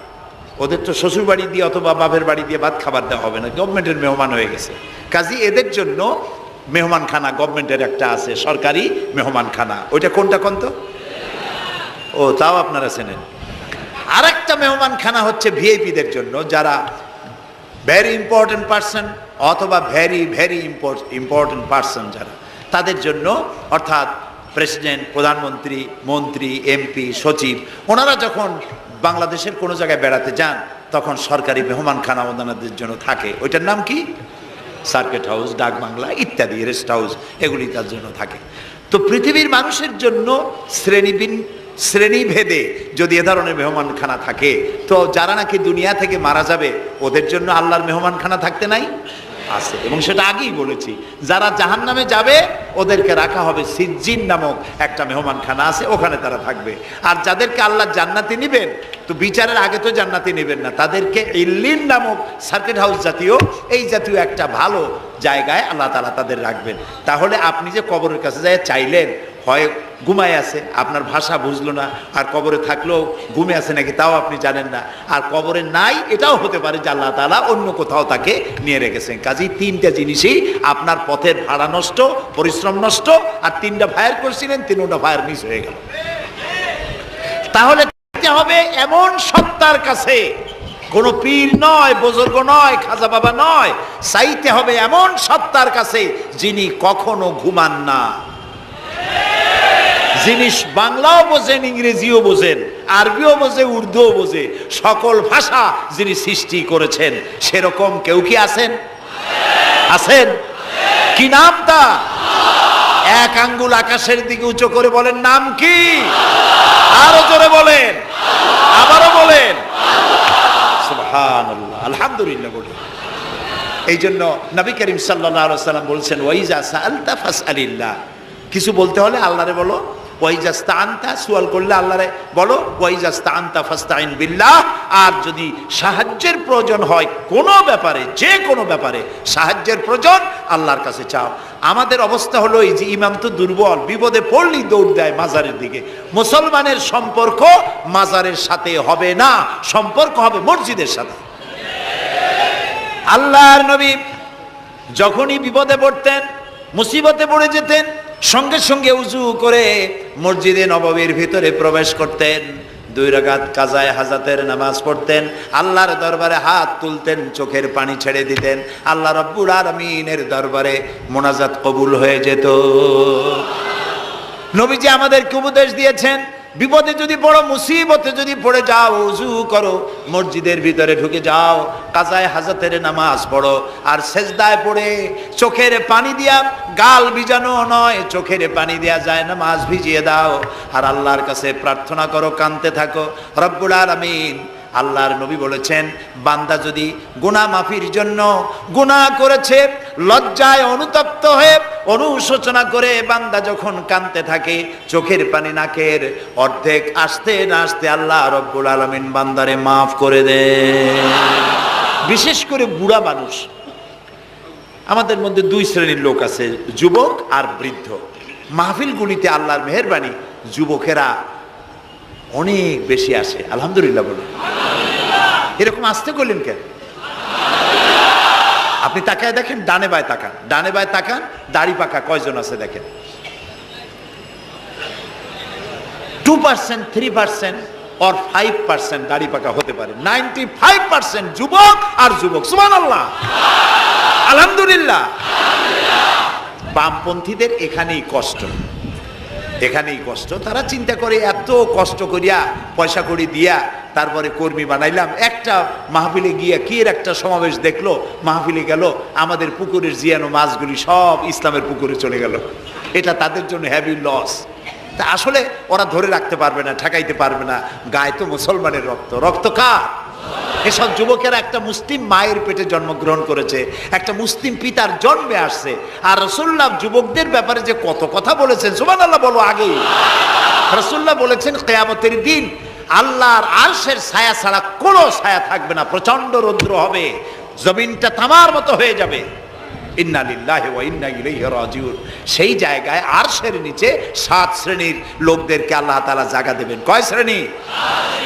ওদের তো শ্বশুর বাড়ি দিয়ে অথবা বাপের বাড়ি দিয়ে ভাত খাবার দেওয়া হবে না, গভর্নমেন্টের মেহমান হয়ে গেছে। কাজী এদের জন্য মেহমানখানা গভর্নমেন্টের একটা আছে, সরকারি মেহমানখানা। ওইটা কোনটা কোন তো? ও, তাও আপনারা চেনেন। আরেকটা মেহমানখানা হচ্ছে ভিআইপিদের জন্য, যারা ভেরি ইম্পর্টেন্ট পার্সন অথবা ভেরি ভেরি ইম্পর্টেন্ট পার্সন যারা, তাদের জন্য, অর্থাৎ প্রেসিডেন্ট, প্রধানমন্ত্রী, মন্ত্রী, এমপি, সচিব, ওনারা যখন বাংলাদেশের কোনো জায়গায় বেড়াতে যান তখন সরকারি মেহমানখানা ওনাদের জন্য থাকে। ওইটার নাম কি? সার্কিট হাউস, ডাক বাংলা ইত্যাদি, রেস্ট হাউস, এগুলি তার জন্য থাকে। তো পৃথিবীর মানুষের জন্য শ্রেণীভেদে যদি এ ধরনের মেহমানখানা থাকে, তো যারা নাকি দুনিয়া থেকে মারা যাবে ওদের জন্য আল্লাহর মেহমানখানা থাকতে নাই? আছে, এবং সেটা আগেই বলেছি। যারা জাহান্নামে যাবে ওদেরকে রাখা হবে সিজ্জিন নামক একটা মেহমানখানা আছে, ওখানে তারা থাকবে। আর যাদেরকে আল্লাহ জান্নাতে নিবেন, তো বিচারের আগে তো জান্নাতে নেবেন না, তাদেরকে ইল্লিন নামক সার্কিট হাউস জাতীয় এই জাতীয় একটা ভালো জায়গায় আল্লাহ তাআলা তাদের রাখবেন। তাহলে আপনি যে কবরের কাছে যায় চাইলেন, হয় ঘুমায় আছে, আপনার ভাষা বুঝলো না, আর কবরে থাকলেও ঘুমে আছে নাকি তাও আপনি জানেন না, আর কবরে নাই এটাও হতে পারে যে আল্লাহ তাআলা অন্য কোথাও তাকে নিয়ে রেখেছেন। কাজেই তিনটা জিনিসই আপনার পথের ভাড়া নষ্ট, পরিশ্রম নষ্ট, আর তিনটা ফায়ার করছিলেন, তিনটা ফায়ার মিস হয়ে গেল। তাহলে হবে এমন সত্তার কাছে, কোন পীর নয়, বুজুর্গ নয়, খাজা বাবা নয়, চাইতে হবে এমন সত্তার কাছে যিনি কখনো ঘুমান না, যিনি বাংলাও বোঝেন, ইংরেজিও বোঝেন, আরবিও বোঝে, উর্দুও বোঝে, সকল ভাষা যিনি সৃষ্টি করেছেন, সেরকম কেউ কি আছেন? আছেন? কি নাম তা? এক আঙ্গুল আকাশের দিকে উঁচু করে বলেন, নাম কি? আরো জোরে বলেন, আবারও বলেন, সুবহানাল্লাহ, আলহামদুলিল্লাহ বলেন। এই জন্য নবী করিম সাল্লাল্লাহু আলাইহি ওয়াসাল্লাম বলছেন, ওয়াইজা সাআলতা ফাসআলিল্লাহ, কিছু বলতে হলে আল্লাহরে বলো। ওয়াইজা ইসতাআনতা, সুয়াল করলে আল্লাহরে বলো। ওয়াইজা ইসতাআনতা ফাসতাইন বিল্লাহ, আর যদি সাহায্যের প্রয়োজন হয় কোনো ব্যাপারে, যে কোনো ব্যাপারে সাহায্যের প্রয়োজন, আল্লাহর কাছে চাও। আমাদের অবস্থা হলো এই যে ইমাম তো দুর্বল, বিপদে পড়লেই দৌড় দেয় মাজারের দিকে। মুসলমানের সম্পর্ক মাজারের সাথে হবে না, সম্পর্ক হবে মসজিদের সাথে। আল্লাহর নবী যখনই বিপদে পড়তেন, মুসিবতে পড়ে যেতেন, সঙ্গে সঙ্গে উজু করে মসজিদে নববীর ভিতরে প্রবেশ করতেন, 2 রাকাত কাজায়ে হাজাতের নামাজ পড়তেন, আল্লাহর দরবারে হাত তুলতেন, চোখের পানি ছেড়ে দিতেন, আল্লাহ রাব্বুল আলামিনের দরবারে মোনাজাত কবুল হয়ে যেত। নবীজি আমাদেরকে উপদেশ দিয়েছেন, বিপদে যদি পড়ো, মুসিবতে যদি পড়ে যাও, উজু করো, মসজিদের ভিতরে ঢুকে যাও, কাজায়ে হাজাতের নামাজ পড়ো, আর সেজদায় পড়ে চোখের পানি দিয়া, গাল ভিজানো নয়, চোখের পানি দেয়া যায় নামাজ ভিজিয়ে দাও, আর আল্লাহর কাছে প্রার্থনা করো, কাঁদতে থাকো। রব্বুল আলামিন, আল্লাহর নবী বলেছেন, বান্দা যদি গুনাহ মাফির জন্য গুনাহ করেছে, লজ্জায় অনুতপ্ত হয়ে অনুশোচনা করে বান্দা যখন কাঁদতে থাকে, চোখের পানি নাকের অর্ধেক আসতে না আসতে আল্লাহ রব্বুল আলামিন বান্দারে মাফ করে দেন। বিশেষ করে বুড়া মানুষ, আমাদের মধ্যে 2 শ্রেণীর লোক আছে, যুবক আর বৃদ্ধ। মাহফিলগুলিতে আল্লাহর মেহেরবানি যুবকেরা অনেক বেশি আসে, আলহামদুলিল্লাহ বলুন। এরকম আসতে করলেন কেন? আপনি তাকায় দেখেন, ডানে বায় তাকান, ডানে বায় তাকান, দাড়ি পাকা কয়জন আছে দেখেন। 2%, 3% or 5% দাড়ি পাকা হতে পারে, 95% যুবক আর যুবক। সুবহানাল্লাহ, আলহামদুলিল্লাহ। বামপন্থীদের এখানেই কষ্ট, এখানেই কষ্ট। তারা চিন্তা করে এত কষ্ট করিয়া পয়সা করি দিয়া তারপরে কর্মী বানাইলাম, একটা মাহফিলে গিয়া কি এর একটা সমাবেশ দেখলো, মাহফিলে গেল, আমাদের পুকুরের জিয়ানো মাছগুলি সব ইসলামের পুকুরে চলে গেল। এটা তাদের জন্য হেভি লস। তা আসলে ওরা ধরে রাখতে পারবে না, ঠেকাইতে পারবে না, গায়ে তো মুসলমানের রক্ত। রক্ত কার? এসব যুবকেরা একটা মুসলিম মায়ের পেটে জন্মগ্রহণ করেছে, একটা মুসলিম পিতার জন্মে আসছে। আর রাসূলুল্লাহ যুবকদের ব্যাপারে যে কত কথা বলেছেন, সুবহানাল্লাহ বলো। আগেই রাসূলুল্লাহ বলেছেন, কিয়ামতের দিন আল্লাহর আরশের ছায়া ছাড়া কোনো ছায়া থাকবে না, প্রচন্ড রৌদ্র হবে, জমিনটা তামার মতো হয়ে যাবে। ইন্না লিল্লাহি ওয়া ইন্না ইলাইহি রাজিউন। সেই জায়গায় আরশের নিচে 7 শ্রেণীর লোকদেরকে আল্লাহ তাআলা জায়গা দেবেন। কয় শ্রেণী?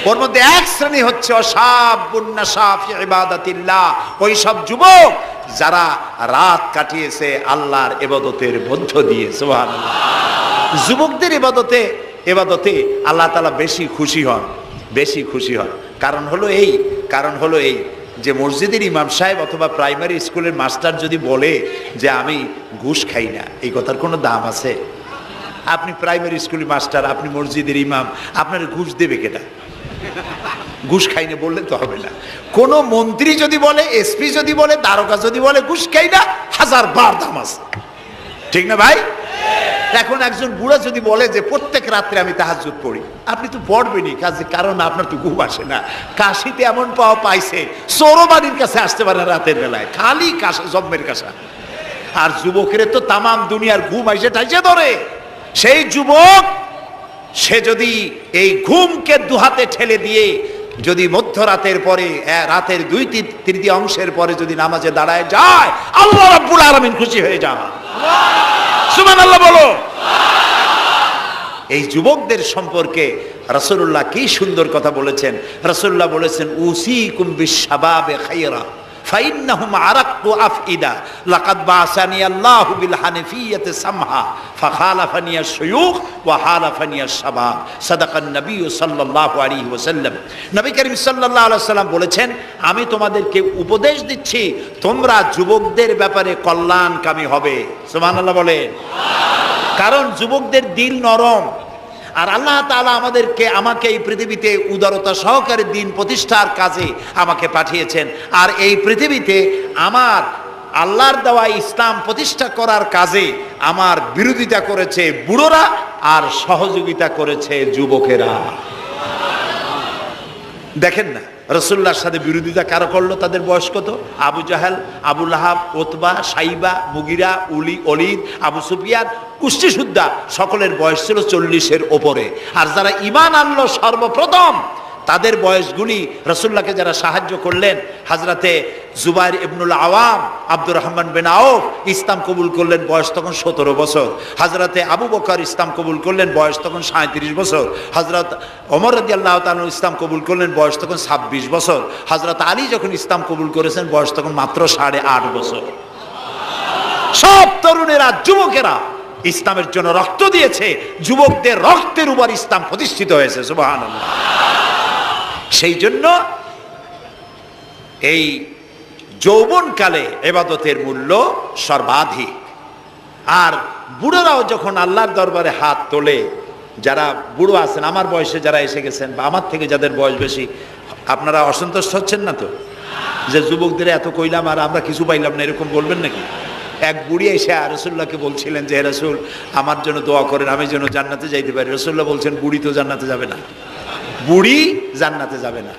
ওর মধ্যে 1 শ্রেণী হচ্ছে শাবুন নাশা ফি ইবাদাতিল্লাহ, ওই সব যুবক যারা রাত কাটিয়েছে আল্লাহর ইবাদতের মধ্য দিয়ে। সুবহানাল্লাহ। যুবকদের ইবাদতে আল্লাহ তাআলা বেশি খুশি হন, বেশি খুশি হন। কারণ হলো এই যে মসজিদের ইমাম সাহেব অথবা প্রাইমারি স্কুলের মাস্টার যদি বলে যে আমি ঘুষ খাই না, এই কথার কোনো দাম আছে? আপনি প্রাইমারি স্কুলের মাস্টার, আপনি মসজিদের ইমাম, আপনার ঘুষ দেবে কেটা? ঘুষ খাই না বললে তো হবে না। কোন মন্ত্রী যদি বলে, এসপি যদি বলে, দারোগা যদি বলে ঘুষ খাই না, 1000 বার দাম আছে, ঠিক না ভাই? এখন একজন বুড়া যদি বলে যে প্রত্যেক রাত্রে আমি তাহাজ্জুদ পড়ি, আপনি তো পড়বেনই, কারণ আপনার তো ঘুম আসে না। কাশিতে এমন পাওয়া পাইছে, চোরবাড়ির কাছে আসতে পারে না রাতের বেলায়, খালি কাশা, জম্মের কাশা। আর যুবকের তো তামাম দুনিয়ার ঘুম আইসে টাইসে ধরে। সেই যুবক সে যদি এই ঘুমকে দুহাতে ঠেলে দিয়ে যদি মধ্যরাতের পরে, রাতের 2/3 পরে যদি নামাজে দাঁড়ায় যায়, আল্লাহ রাব্বুল আলামিন খুশি হয়ে যান। সুবহানাল্লাহ বলো। এই যুবকদের সম্পর্কে রাসূলুল্লাহ কি সুন্দর কথা বলেছেন। রাসূলুল্লাহ বলেছেন, উসিকুম বিশ-শাবাবে খায়রা ফাইন্নাহুম আরাক্কু আফইদা লাকাদ বাসানি আল্লাহু বিল হানিফিয়্যাতি সামহা ফাখালাফানি আশ-শুয়ুখ ওয়া হালাফানি আশ-শাবাব। সাদাকান নবী সাল্লাল্লাহু আলাইহি ওয়াসাল্লাম। নবী করিম সাল্লাল্লাহু আলাইহি ওয়াসাল্লাম বলেছেন, আমি তোমাদেরকে উপদেশ দিচ্ছি, তোমরা যুবকদের ব্যাপারে কল্যাণকামী হবে। সুবহানাল্লাহ বলেন। কারণ যুবকদের দিল নরম, আর আল্লাহ তাআলা আমাকে এই পৃথিবীতে উদারতা সহকারে দিন প্রতিষ্ঠার কাজে আমাকে পাঠিয়েছেন। আর এই পৃথিবীতে আমার আল্লাহর দেওয়া ইসলাম প্রতিষ্ঠা করার কাজে আমার বিরোধিতা করেছে বুড়োরা, আর সহযোগিতা করেছে যুবকেরা। দেখেন না রাসূলুল্লাহর সাথে বিরোধিতা কারা করলো? তাদের বয়স কত? আবু জাহেল, আবু লাহাব, ওতবা, সাইবা, মুগিরা, ওলীদ, আবু সুফিয়ান, কুষ্টি সুদ্ধা সকলের বয়স ছিল 40-এর ওপরে। আর যারা ঈমান আনলো সর্বপ্রথম, তাদের বয়সগুলি রাসূলুল্লাহকে যারা সাহায্য করলেন, হযরতে জুবাইর ইবনুল আওয়াম, আব্দুর রহমান বিন আউফ ইসলাম কবুল করলেন, বয়স তখন 17 বছর। হযরতে আবু বকর ইসলাম কবুল করলেন, বয়স তখন 37 বছর। হযরত ওমর রাদিয়াল্লাহু তাআলা ইসলাম কবুল করলেন, বয়স তখন 26 বছর। হযরত আলী যখন ইসলাম কবুল করেছেন, বয়স তখন মাত্র 8.5 বছর। সব তরুণেরা, যুবকেরা ইসলামের জন্য রক্ত দিয়েছে, যুবকদের রক্তের উপর ইসলাম প্রতিষ্ঠিত হয়েছে। সুবহানাল্লাহ। সেই জন্য এই যৌবনকালে ইবাদতের মূল্য সর্বাধিক। আর বুড়োরাও যখন আল্লাহর দরবারে হাত তোলে, যারা বুড়ো আছেন, আমার বয়সে যারা এসে গেছেন বা আমার থেকে যাদের বয়স বেশি, আপনারা অসন্তুষ্ট হচ্ছেন না তো যে যুবকদের এত কইলাম আর আমরা কিছু পাইলাম না, এরকম বলবেন নাকি? এক বুড়ি এসে রাসূলুল্লাহকে বলছিলেন যে, হে রাসূল, আমার জন্য দোয়া করেন, আমি যেন জান্নাতে যাইতে পারি। রাসূলুল্লাহ বলছেন, বুড়ি তো জান্নাতে যাবে না, বুড়ি জান্নাতে যাবে না,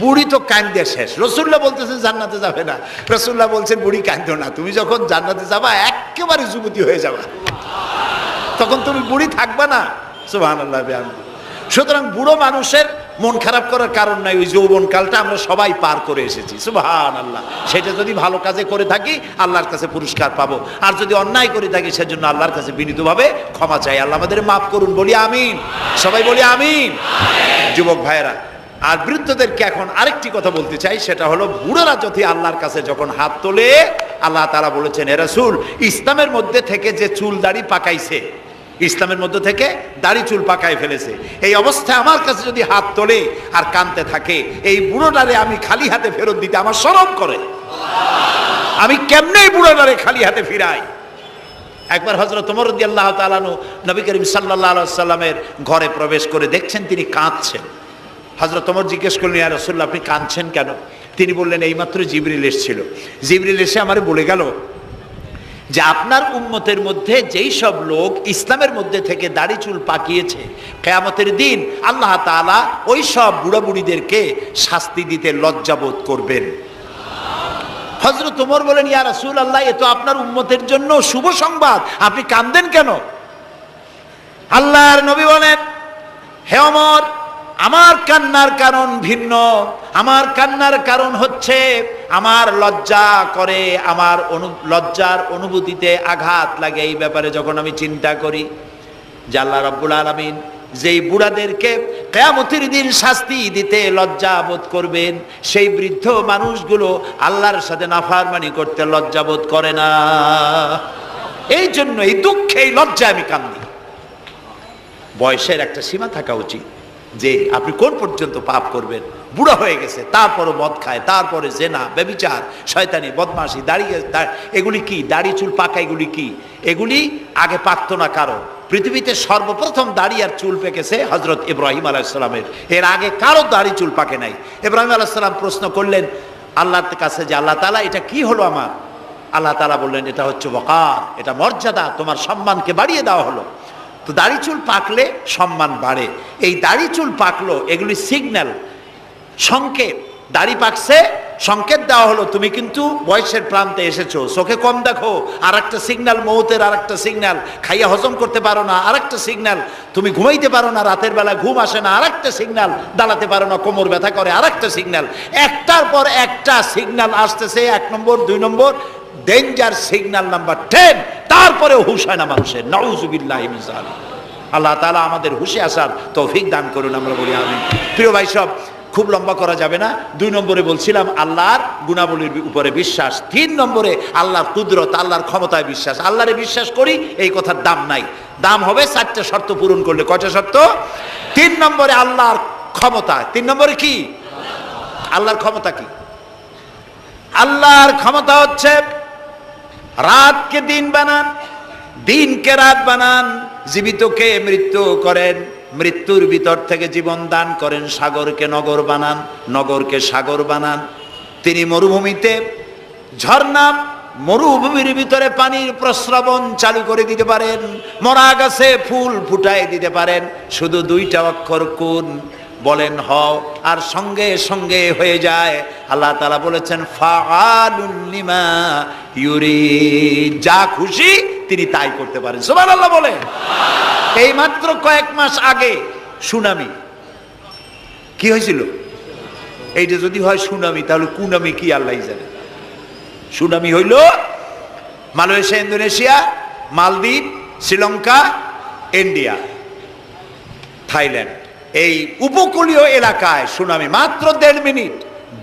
বুড়ি তো কান্দে শেষ। রাসূলুল্লাহ বলতেছেন জান্নাতে যাবে না, রাসূলুল্লাহ বলছেন বুড়ি কান্দো না, তুমি যখন জান্নাতে যাবা একেবারে যুবতী হয়ে যাবা, তখন তুমি বুড়ি থাকবা না। সুবহানাল্লাহ। সুতরাং বুড়ো মানুষের মন খারাপ করার কারণ নাই, ওই যৌবনকালটা আমরা সবাই পার করে এসেছি। সুবহানাল্লাহ। সেটা যদি ভালো কাজে করে থাকি আল্লাহর কাছে পুরস্কার পাবো, আর যদি অন্যায় করে থাকি সেজন্য আল্লাহর কাছে বিনীতভাবে ক্ষমা চাই। আল্লাহ আমাদের মাফ করুন, বলি আমিন। সবাই বলি আমিন। যুবক ভাইয়েরা, আর বৃদ্ধদেরকে এখন আরেকটি কথা বলতে চাই, সেটা হলো বুড়োরা যদি আল্লাহর কাছে যখন হাত তোলে, আল্লাহ তাআলা বলেছেন, হে রাসূল, ইসলামের মধ্যে থেকে যে চুল দাড়ি পাকাইছে, ইসলামের মধ্যে থেকে দাড়ি চুল পাকায় ফেলেছে, এই অবস্থায় আমার কাছে যদি হাত তোলে আর কাঁদতে থাকে, এই বুড়োটারে আমি খালি হাতে ফেরত দিতে আমার শরম করে। আমি কেমনে বুড়োটারে খালি হাতে ফিরাই? একবার হযরত ওমর রাদিয়াল্লাহু তাআলা আনহু নবী করিম সাল্লাল্লাহু আলাইহি ওয়াসাল্লামের ঘরে প্রবেশ করে দেখছেন তিনি কাঁদছেন। হযরত ওমর জিজ্ঞেস করলেন, ইয়া রাসূলুল্লাহ, আপনি কাঁদছেন কেন? তিনি বললেন, এইমাত্র জিবরিল এসেছিল, জিবরিল এসে আমারে বলে গেল যে আপনার উম্মতের মধ্যে যেই সব লোক ইসলামের মধ্যে থেকে দাড়ি চুল পাকিয়েছে, কিয়ামতের দিন আল্লাহ তাআলা ওই সব বুড়া বুড়িদেরকে শাস্তি দিতে লজ্জাবোধ করবেন। হযরত ওমর বলেন, ইয়া রাসূলুল্লাহ, এ তো আপনার উম্মতের জন্য শুভ সংবাদ, আপনি কাঁদেন কেন? আল্লাহর নবী বলেন, হে ওমর, আমার কান্নার কারণ ভিন্ন। আমার কান্নার কারণ হচ্ছে আমার লজ্জা করে, আমার লজ্জার অনুভূতিতে আঘাত লাগে এই ব্যাপারে যখন আমি চিন্তা করি যে আল্লাহ রাব্বুল আলামিন যেই বুড়াদেরকে কিয়ামতের দিন শাস্তি দিতে লজ্জা বোধ করবেন, সেই বৃদ্ধ মানুষগুলো আল্লাহর সাথে নাফরমানি করতে লজ্জা বোধ করে না। এই জন্য এই দুঃখে, এই লজ্জায় আমি কান্দি। বয়সের একটা সীমা থাকা উচিত যে আপনি কোন পর্যন্ত পাপ করবেন। বুড়া হয়ে গেছে, তারপরও মদ খায়, তারপরে জেনা, ব্যভিচার, শয়তানি, বদমাশি, এগুলি কি? দাড়ি চুল পাকা এগুলি কি? এগুলি আগে পাকতো না কারো। পৃথিবীতে সর্বপ্রথম দাড়ি আর চুল পেকেছে হযরত ইব্রাহিম আলাইহিস সালামের, এর আগে কারো দাড়ি চুল পাকে নাই। ইব্রাহিম আলাইহিস সালাম প্রশ্ন করলেন আল্লাহর কাছে যে, আল্লাহ তাআলা, এটা কি হলো আমার? আল্লাহ তাআলা বললেন এটা হচ্ছে ওয়াকার, এটা মর্যাদা, তোমার সম্মানকে বাড়িয়ে দেওয়া হলো। তো দাড়ি চুল পাকলে সম্মান বাড়ে। এই দাড়ি চুল পাকলো, এগুলি সিগন্যাল, সংকেত। দাড়ি পাকছে, সংকেত দেওয়া হলো তুমি কিন্তু বয়সের প্রান্তে এসেছো। চোখে কম দেখো, আর একটা সিগন্যাল, মৌতের আর একটা সিগন্যাল। খাইয়া হজম করতে পারো না, আর একটা সিগন্যাল। তুমি ঘুমাইতে পারো না, রাতের বেলা ঘুম আসে না, আর একটা সিগন্যাল। দাঁড়াতে পারো না, কোমর ব্যথা করে, আর একটা সিগন্যাল। একটার পর একটা সিগন্যাল আসতেছে, 1 নম্বর 2 নম্বর, ডেঞ্জার সিগন্যাল নাম্বার 10। তারপরেও হুঁশ হয় না মানুষের। নাউযুবিল্লাহি মিন যালিক। আল্লাহ তাআলা আমাদের হুঁশে আসার তৌফিক দান করুন, আমরা বলি আমিন। প্রিয় ভাই সব, খুব লম্বা করা যাবে না। 2 নম্বরে বলছিলাম আল্লাহর গুণাবলীর উপরে বিশ্বাস। 3 নম্বরে আল্লাহর কুদরত, আল্লাহর ক্ষমতায় বিশ্বাস। আল্লাহরে বিশ্বাস করি, এই কথার দাম নাই। দাম হবে 4টা শর্ত পূরণ করলে। কয়টা শর্ত? 3 নম্বরে আল্লাহর ক্ষমতা। 3 নম্বরে কি? আল্লাহর ক্ষমতা কি? আল্লাহর ক্ষমতা হচ্ছে রাতকে দিন বানান, দিনকে রাত বানান, জীবিতকে মৃত্যু করেন, মৃত্যুর ভিতর থেকে জীবন দান করেন, সাগরকে নগর বানান, নগরকে সাগর বানান। তিনি মরুভূমিতে ঝর্ণা, মরুভূমির ভিতরে পানির প্রস্রবণ চালু করে দিতে পারেন, মরা গাছে ফুল ফুটাই দিতে পারেন। শুধু 2টা অক্ষর কুন বলেন হও, আর সঙ্গে সঙ্গে হয়ে যায়। আল্লাহ তাআলা বলেছেন ফাআলুন লিমা ইউরিদ, যা খুশি তিনি তাই করতে পারেন। সুবহানাল্লাহ বলে। এই মাত্র কয়েক মাস আগে সুনামি কি হয়েছিল? এইটা যদি হয় সুনামি, তাহলে কুনামি কি আল্লাহই জানে। সুনামি হইল মালয়েশিয়া, ইন্দোনেশিয়া, মালদ্বীপ, শ্রীলঙ্কা, ইন্ডিয়া, থাইল্যান্ড, এই উপকূলীয় এলাকায় সুনামি। মাত্র 1.5 মিনিট,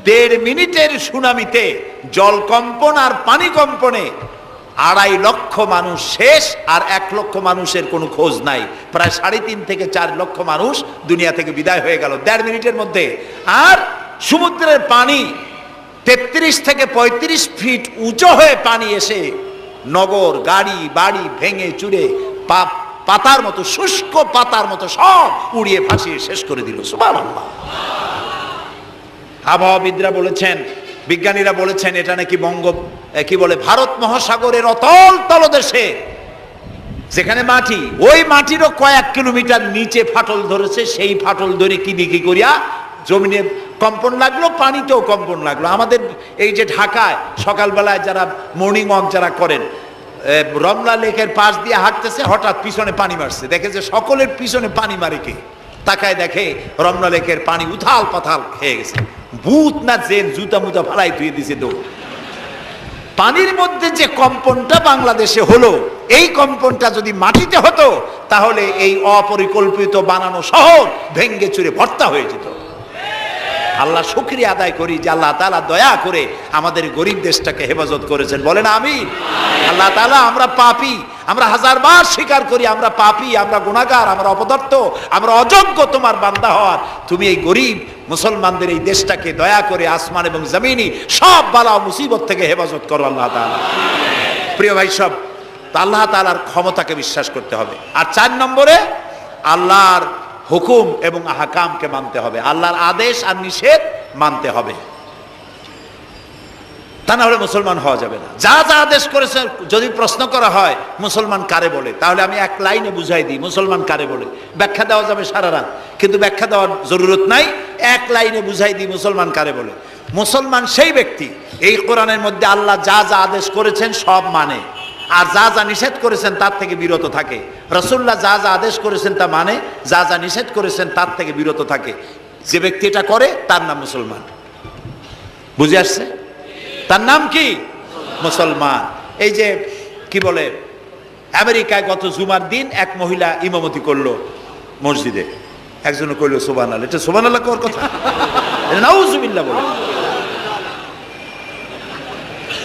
1.5 মিনিটের সুনামিতে জলকম্পন আর পানি কম্পনে 2.5 লক্ষ মানুষ শেষ, আর 1 লক্ষ মানুষের কোনো খোঁজ নাই। প্রায় 3.5 থেকে 4 লক্ষ মানুষ দুনিয়া থেকে বিদায় হয়ে গেল 1.5 মিনিটের মধ্যে। আর সমুদ্রের পানি 33 থেকে 35 ফিট উঁচু হয়ে পানি এসে নগর, গাড়ি বাড়ি ভেঙে চুরে পাতার মতো, শুষ্ক পাতার মতো সব উড়িয়ে ভাসিয়ে শেষ করে দিল। সুবহানাল্লাহ। আবহাওয়াবিদরা বলেছেন, বিজ্ঞানীরা বলেছেন, এটা নাকি ভারত মহাসাগরের অতল তলদেশে যেখানে মাটি, ওই মাটিরও কয়েক কিলোমিটার নিচে ফাটল ধরেছে। সেই ফাটল ধরে কি করিয়া জমিনে কম্পন লাগলো, পানিতেও কম্পন লাগলো। আমাদের এই যে ঢাকায় সকালবেলায় যারা মর্নিং ওয়াক যারা করেন, রমনা লেকের পাশ দিয়ে হাঁটতেছে, হঠাৎ পিছনে পানি মারছে, দেখে যে সকলের পিছনে পানি মারে কে? তাকায় দেখে রমনা লেকের পানি উথাল পাথাল খেয়ে গেছে। ভূত না জেন জুতা মুতা ফালাই ধুয়ে দিছে। তো পানির মধ্যে যে কম্পনটা বাংলাদেশে হলো, এই কম্পনটা যদি মাটিতে হতো, তাহলে এই অপরিকল্পিত বানানো শহর ভেঙ্গে চুরে ভর্তা হয়ে যেত। আল্লাহ শুকরিয়া আদায় করি যে আল্লাহ তাআলা দয়া করে আমাদের গরিব দেশটাকে হেফাজত করেছেন। বলেন আমিন। আল্লাহ তাআলা, আমরা পাপী, আমরা 1000 বার স্বীকার করি আমরা পাপী, আমরা গুনাহগার, আমরা অপদার্থ, আমরা অযোগ্য তোমার বান্দা হওয়ার। তুমি এই গরিব মুসলমানদের এই দেশটাকে দয়া করে আসমান এবং জমিনি সব বালা মুসিবত থেকে হেফাজত করো আল্লাহ তাআলা। প্রিয় ভাই সব, আল্লাহ তাআলার ক্ষমতাকে বিশ্বাস করতে হবে। আর 4 নম্বরে আল্লাহর হুকুম এবং আহকামকে মানতে হবে, আল্লাহর আদেশ আর নিষেধ মানতে হবে। তা না হলে মুসলমান হওয়া যাবে না। যা যা আদেশ করেছে, যদি প্রশ্ন করা হয় মুসলমান কারে বলে, তাহলে আমি 1 লাইনে বুঝাই দিই মুসলমান কারে বলে। ব্যাখ্যা দেওয়া যাবে সারা রাত, কিন্তু ব্যাখ্যা দেওয়ার জরুরত নাই। 1 লাইনে বুঝাই দিই মুসলমান কারে বলে। মুসলমান সেই ব্যক্তি এই কোরআনের মধ্যে আল্লাহ যা যা আদেশ করেছেন সব মানে, আর যা যা নিষেধ করেছেন তার থেকে বিরত থাকে। রাসূলুল্লাহ যা যা আদেশ করেছেন তা মানে, যা যা নিষেধ করেছেন তার থেকে বিরত থাকে। যে ব্যক্তি এটা করে তার নাম মুসলমান। বুঝে আসছে? তার নাম কি? মুসলমান। এই যে কি বলে, আমেরিকায় গত জুমার দিন এক মহিলা ইমামতি করলো মসজিদে। একজনে কইল সুবহানাল্লাহ। এটা সুবহানাল্লাহ কোর কথা? এটা নাউযুবিল্লাহ বলে।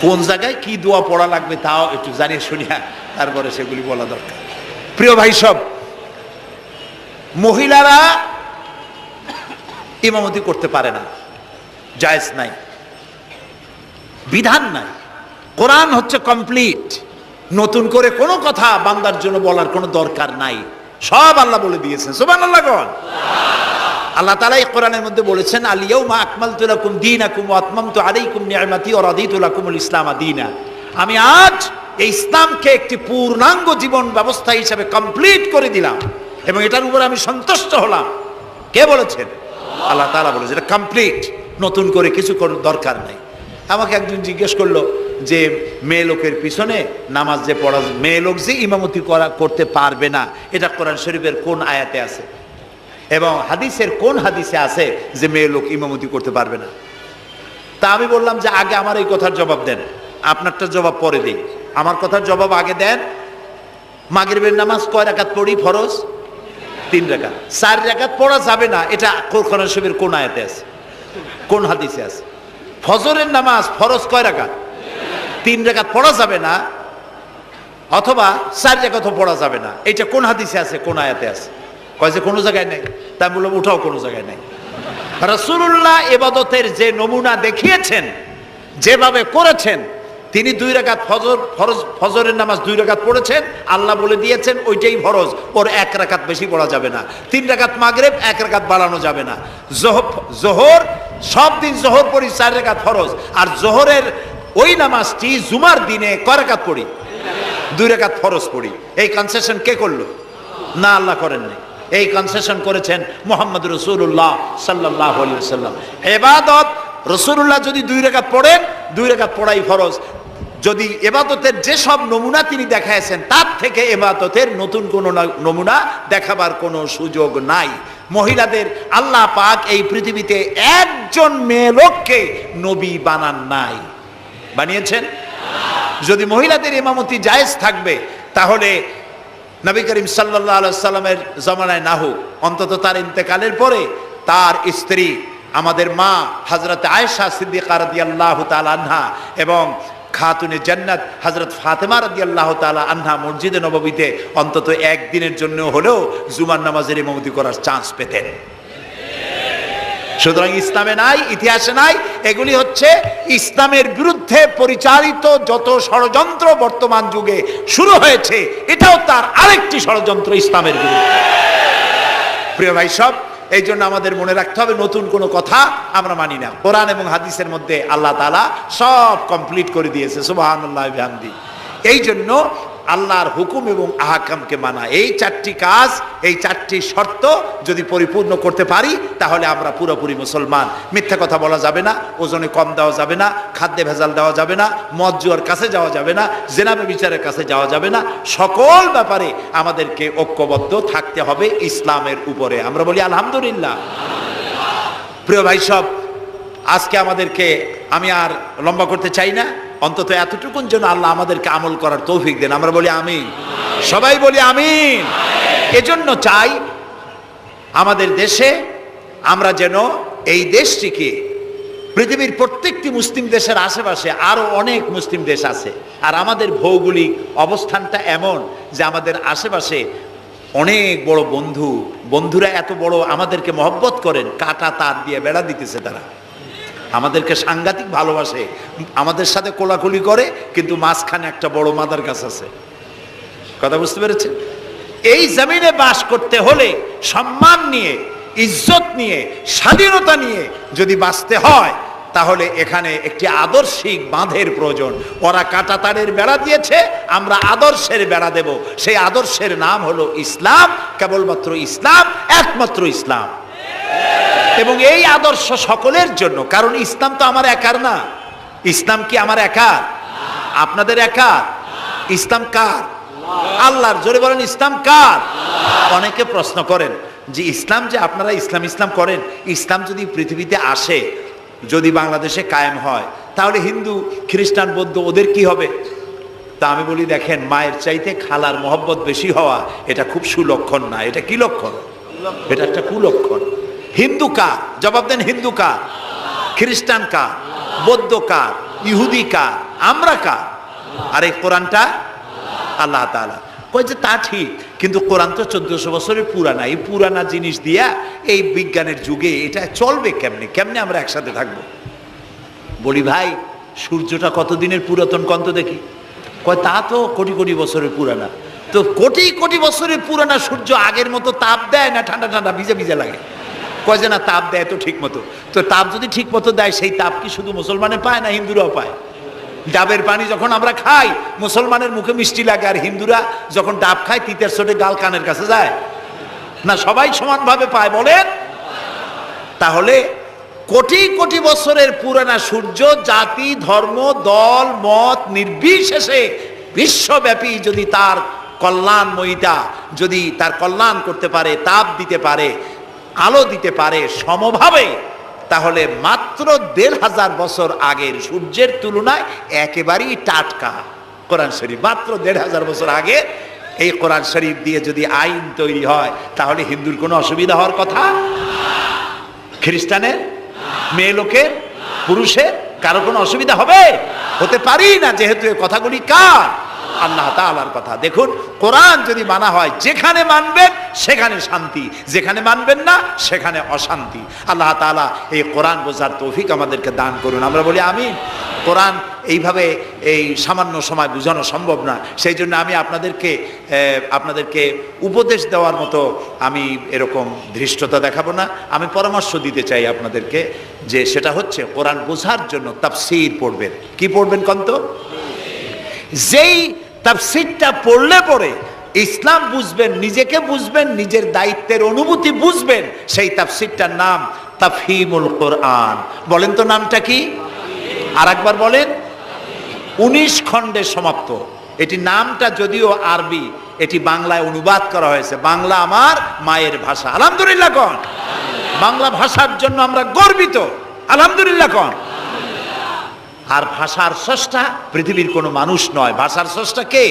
কোন জায়গায় কি দোয়া পড়া লাগবে তাও একটু জানিয়ে শুনিয়া তারপরে সেগুলি বলা দরকার। প্রিয় ভাই সব, মহিলারা ইমামতি করতে পারে না, জায়েজ নাই, বিধান নাই। কোরআন হচ্ছে কমপ্লিট, নতুন করে কোনো কথা বান্দার জন্য বলার কোনো দরকার নাই, সব আল্লাহ বলে দিয়েছেন। সুবহানাল্লাহ কোন? আল্লাহ তাআলা এই কোরআনের মধ্যে বলেছেন, আল ইয়াউমা আকমালতু লাকুম দীনাকুম ওয়া আতমামতু আলাইকুম নি'মাতি ওয়া রাদিতু লাকুমুল ইসলাম দীনা। আমি আজ এই ইসলামকে একটি পূর্ণাঙ্গ জীবন ব্যবস্থা হিসেবে কমপ্লিট করে দিলাম এবং এটার উপরে আমি সন্তুষ্ট হলাম। কে বলেছেন? আল্লাহ তাআলা বলেছেন এটা কমপ্লিট, নতুন করে কিছু করার দরকার নাই। আমাকে একজন জিজ্ঞেস করলো যে মেয়ে লোকের পিছনে নামাজ যে পড়া, মেয়ে লোক যে ইমামতি করতে পারবে না, এটা কোরআন শরীফের কোন আয়াতে আছে এবং হাদিসের কোন হাদিসে আছে যে মেয়ে লোক ইমামতি করতে পারবে না? তা আমি বললাম যে আগে আমার এই কথার জবাব দেন, আপনারটা জবাব পরে দিই। আমার কথার জবাব আগে দেন। মাগরিবের নামাজ কয় রাকাত পড়ি ফরজ? 3 রাকাত। 4 রাকাত পড়া যাবে না, এটা কোরআন শরীফের কোন আয়াতে আছে, কোন হাদিসে আছে? ফজরের নামাজ ফরজ কয় রাকাত? 3 রাকাত পড়া যাবে না, অথবা 4 রাকাতও পড়া যাবে না, এটা কোন হাদিসে আছে, কোন আয়াতে আছে? কয় যে কোনো জায়গায় নেই। তা আমি বললাম ওঠাও কোনো জায়গায় নেই। রাসূলুল্লাহ ইবাদতের যে নমুনা দেখিয়েছেন, যেভাবে করেছেন, তিনি 2 রাকাত ফজরের নামাজ 2 রাকাত পড়েছেন, আল্লাহ বলে দিয়েছেন ওইটাই ফরজ, ওর 1 রাকাত বেশি পড়া যাবে না। 3 রাকাত মাগরিব, 1 রাকাত বাড়ানো যাবে না। জোহর সব দিন জোহর পড়ি 4 রাকাত ফরজ, আর জোহরের ওই নামাজটি জুমার দিনে কয় রাকাত পড়ি? 2 রাকাত ফরজ পড়ি। এই কনসেশন কে করলো? না, আল্লাহ করেননি। এই কনসেশন করেছেন মুহাম্মদ রাসূলুল্লাহ সাল্লাল্লাহু আলাইহি ওয়াসাল্লাম। ইবাদত রাসূলুল্লাহ যদি 2 রাকাত পড়েন, 2 রাকাত পড়াই ফরজ। যদি ইবাদতের যে সব নমুনা তিনি দেখাইছেন, তার থেকে ইবাদতের নতুন কোনো নমুনা দেখাবার কোনো সুযোগ নাই। মহিলাদের আল্লাহ পাক এই পৃথিবীতে একজন মেয়ে লোককে নবী বানান নাই, বানিয়েছেন? যদি মহিলাদের ইমামতি জায়েজ থাকবে, তাহলে নবী করিম সাল্লাল্লাহু আলাইহি সাল্লামের জামানায় না হোক, অন্তত তার ইন্তেকালের পরে তার স্ত্রী আমাদের মা হযরত আয়েশা সিদ্দিকা রাদিয়াল্লাহু তাআলা আনহা এবং খাতুনে জান্নাত হযরত ফাতেমা রাদিয়াল্লাহু তাআলা আনহা মসজিদে নববীতে অন্তত একদিনের জন্য হলেও জুমার নামাজের ইমামতি করার চান্স পেতেন। সুতরাং ইসলামে নাই, ইতিহাসে নাই। এগুলি হচ্ছে ইসলামের বিরুদ্ধে পরিচালিত যত ষড়যন্ত্র বর্তমান যুগে শুরু হয়েছে, এটাও তার আরেকটি ষড়যন্ত্র ইসলামের বিরুদ্ধে। প্রিয় ভাই সব, এই জন্য আমাদের মনে রাখতে হবে নতুন কোনো কথা আমরা মানি না। কোরআন এবং হাদিসের মধ্যে আল্লাহ তাআলা সব কমপ্লিট করে দিয়েছে, সুবহানাল্লাহ বিহামদি। এই জন্য আল্লাহর হুকুম এবং আহকামকে মানা, এই 4টি কাজ, এই 4টি শর্ত যদি পরিপূর্ণ করতে পারি, তাহলে আমরা পুরোপুরি মুসলমান। মিথ্যা কথা বলা যাবে না, ওজনে কম দেওয়া যাবে না, খাদ্যে ভেজাল দেওয়া যাবে না, মদ জুয়ার কাছে যাওয়া যাবে না, জেনা ব্যভিচারের কাছে যাওয়া যাবে না। সকল ব্যাপারে আমাদেরকে ঐক্যবদ্ধ থাকতে হবে ইসলামের উপরে। আমরা বলি আলহামদুলিল্লাহ। প্রিয় ভাই সব, আজকে আমাদেরকে, আমি আর লম্বা করতে চাই না, অন্তত এতটুকুন যেন আল্লাহ আমাদেরকে আমল করার তৌফিক দেন। আমরা বলি আমিন, সবাই বলি আমিন। এজন্য চাই আমাদের দেশে আমরা যেন এই দেশটিকে, পৃথিবীর প্রত্যেকটি মুসলিম দেশের আশেপাশে আরো অনেক মুসলিম দেশ আছে, আর আমাদের ভৌগোলিক অবস্থানটা এমন যে আমাদের আশেপাশে অনেক বড় বন্ধুরা এত বড় আমাদেরকে মহব্বত করেন, কাটা তার দিয়ে বেড়া দিতেছে। তারা আমাদেরকে সাংঘাতিক ভালোবাসে, আমাদের সাথে কোলাকুলি করে, কিন্তু মাঝখানে একটা বড় মাদার গাছ আছে। কথা বুঝতে পেরেছেন? এই জমিনে বাস করতে হলে সম্মান নিয়ে, ইজ্জত নিয়ে, স্বাধীনতা নিয়ে যদি বাঁচতে হয়, তাহলে এখানে একটি আদর্শিক বাঁধের প্রয়োজন। ওরা কাঁটা তারের বেড়া দিয়েছে, আমরা আদর্শের বেড়া দেব। সেই আদর্শের নাম হলো ইসলাম, কেবলমাত্র ইসলাম, একমাত্র ইসলাম। এবং এই আদর্শ সকলের জন্য, কারণ ইসলাম তো আমার একার না। ইসলাম কি আমার একার? আপনাদের একার? ইসলাম কার? আল্লাহর। জোরে বলেন ইসলাম কার? অনেকে প্রশ্ন করেন যে ইসলাম যে আপনারা ইসলাম করেন, ইসলাম যদি পৃথিবীতে আসে, যদি বাংলাদেশে কায়েম হয়, তাহলে হিন্দু, খ্রিস্টান, বৌদ্ধ ওদের কি হবে? তা আমি বলি, দেখেন, মায়ের চাইতে খালার মহব্বত বেশি হওয়া এটা খুব সুলক্ষণ না। এটা কি লক্ষণ? এটা একটা কুলক্ষণ। হিন্দু কার? জবাব দেন। হিন্দু কার? খ্রিস্টান কার? বৌদ্ধ কার? ইহুদি কার? আমরা কার? আর এই কোরআনটা আল্লাহ তাআলা। কই যে তা ঠিক, কিন্তু কোরআন তো 1400 বছরের পুরানা। এই পুরানা জিনিস দিয়া এই বিজ্ঞানের যুগে এটা চলবে কেমনে আমরা একসাথে থাকবো? বলি ভাই, সূর্যটা কতদিনের পুরাতন কন্ত দেখি? কয় তা তো কোটি কোটি বছরের পুরানা। তো কোটি কোটি বছরের পুরানা সূর্য আগের মতো তাপ দেয় না ঠান্ডা ভিজে লাগে? কয় যে না, তাপ দেয় তো ঠিক মতো। তো তাপ যদি ঠিক মতো দেয়, সেই তাপ কি শুধু মুসলমানে পায় না হিন্দুরাও পায়? ডাবের পানি যখন আমরা খাই মুসলমানের মুখে মিষ্টি লাগে, আর হিন্দুরা যখন ডাব খায় তিতের চোটে গাল কানের কাছে যায় না? সবাই সমানভাবে পায় বলেন? তাহলে কোটি কোটি বছরের পুরানা সূর্য জাতি ধর্ম দল মত নির্বিশেষে বিশ্বব্যাপী যদি তার কল্যাণময়িতা, যদি তার কল্যাণ করতে পারে, তাপ দিতে পারে, আলো দিতে পারে সমভাবে, তাহলে মাত্র ১৫০০ বছর আগের সূর্যের তুলনায় একেবারেই টাটকা কোরআন শরীফ। মাত্র ১৫০০ বছর আগে এই কোরআন শরীফ দিয়ে যদি আইন তৈরি হয়, তাহলে হিন্দুর কোনো অসুবিধা হওয়ার কথা? খ্রিস্টানের, মেয়ে লোকের, পুরুষের কারো কোনো অসুবিধা হবে? হতে পারি না, যেহেতু এই কথাগুলি কার? আল্লাহ তাআলার কথা। দেখুন, কোরআন যদি মানা হয়, যেখানে মানবেন সেখানে শান্তি, যেখানে মানবেন না সেখানে অশান্তি। আল্লাহ তাআলা এই কোরআন বোঝার তৌফিক আমাদেরকে দান করুন। আমরা বলি আমিন। কোরআন এইভাবে এই সামান্য সময় বোঝানো সম্ভব না, সেই জন্য আমি আপনাদেরকে উপদেশ দেওয়ার মতো আমি এরকম ধৃষ্টতা দেখাবো না। আমি পরামর্শ দিতে চাই আপনাদেরকে, যে সেটা হচ্ছে কোরআন বোঝার জন্য তাফসীর পড়বেন। কি পড়বেন কন্ত? যেই তাফসীরটা পড়লে পরে ইসলাম বুঝবেন, নিজেকে বুঝবেন, নিজের দায়িত্বের অনুভূতি বুঝবেন, সেই তাফসীরটার নাম তাফহিমুল কোরআন। বলেন তো নামটা কি? আর একবার বলেন। 19 খণ্ডে সমাপ্ত। এটি নামটা যদিও আরবি, এটি বাংলায় অনুবাদ করা হয়েছে। বাংলা আমার মায়ের ভাষা, আলহামদুলিল্লাহ কোন। বাংলা ভাষার জন্য আমরা গর্বিত, আলহামদুলিল্লাহ কোন। আর ভাষার স্রষ্টা পৃথিবীর কোনো মানুষ নয়, ভাষার স্রষ্টা কে?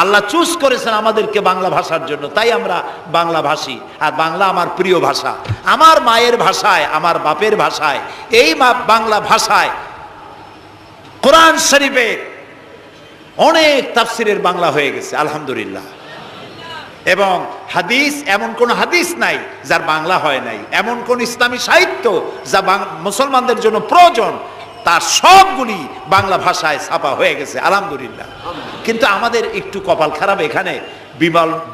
আল্লাহ চুজ করেছেন আমাদেরকে বাংলা ভাষার জন্য, তাই আমরা বাংলা ভাষী। আর বাংলা আমার প্রিয় ভাষা, আমার মায়ের ভাষায়, আমার বাপের ভাষায়, এই বাংলা ভাষায় কোরআন শরীফে অনেক তাফসিরের বাংলা হয়ে গেছে, আলহামদুলিল্লাহ। এবং হাদিস, এমন কোন হাদিস নাই যার বাংলা হয় নাই। এমন কোন ইসলামী সাহিত্য যা মুসলমানদের জন্য প্রয়োজন, তার সবগুলি বাংলা ভাষায় ছাপা হয়ে গেছে, আলহামদুলিল্লাহ। কিন্তু আমাদের একটু কপাল খারাপ, এখানে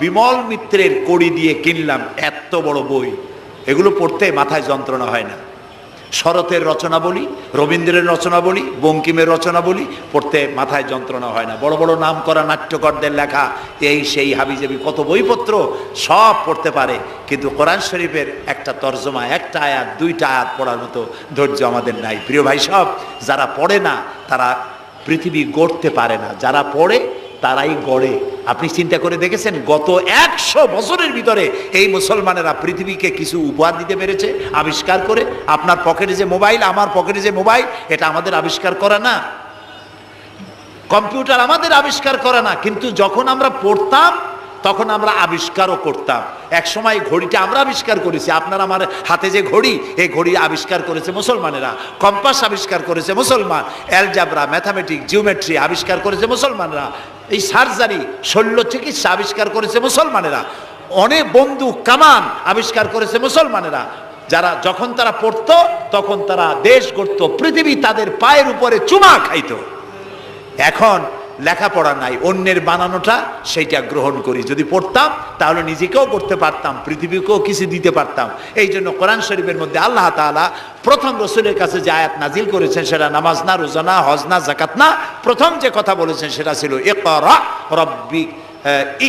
বিমল মিত্রের কড়ি দিয়ে কিনলাম এত বড় বই, এগুলো পড়তে মাথায় যন্ত্রণা হয় না। শরতের রচনাবলী, রবীন্দ্রের রচনাবলী, বঙ্কিমের রচনাবলী পড়তে মাথায় যন্ত্রণা হয় না। বড় বড় নাম করা নাট্যকারদের লেখা এই সেই হাবিজাবি কত বইপত্র, সব পড়তে পারে, কিন্তু কোরআন শরীফের একটা তর্জমা, একটা আয়াত, 2টা আয়াত পড়ার মতো ধৈর্য আমাদের নাই। প্রিয় ভাই সব, যারা পড়ে না তারা পৃথিবী গড়তে পারে না, যারা পড়ে তারাই গড়ে। আপনি চিন্তা করে দেখেছেন, গত 100 বছরের ভিতরে এই মুসলমানেরা পৃথিবীকে কিছু উপহার দিতে পেরেছে আবিষ্কার করে। আপনার পকেটে যে মোবাইল, আমার পকেটে যে মোবাইল, এটা আমাদের আবিষ্কার করা না? কম্পিউটার আমাদের আবিষ্কার করা না? কিন্তু যখন আমরা পড়তাম তখন আমরা আবিষ্কারও করতাম। এক সময় ঘড়িটা আমরা আবিষ্কার করেছি। আপনার আমার হাতে যে ঘড়ি, এই ঘড়ি আবিষ্কার করেছে মুসলমানেরা। কম্পাস আবিষ্কার করেছে মুসলমান। অ্যালজাবরা, ম্যাথামেটিক্স, জিওমেট্রি আবিষ্কার করেছে মুসলমানেরা। এই সার্জারি, শল্য চিকিৎসা আবিষ্কার করেছে মুসলমানেরা। অনেক বন্দুক, কামান আবিষ্কার করেছে মুসলমানেরা। যারা যখন তারা পড়তো তখন তারা দেশ গড়ত, পৃথিবী তাদের পায়ের উপরে চুমা খাইতো। এখন লেখাপড়া নাই, অন্যের বানানোটা সেইটা গ্রহণ করি। যদি পড়তাম তাহলে নিজেকেও করতে পারতাম, পৃথিবীকেও কিছু দিতে পারতাম। এই জন্য কোরআন শরীফের মধ্যে আল্লাহ তাআলা প্রথম রসুলের কাছে যে আয়াত নাজিল করেছেন, সেটা নামাজ না, রোজা না, হজ না, যাকাত না। প্রথম যে কথা বলেছেন সেটা ছিল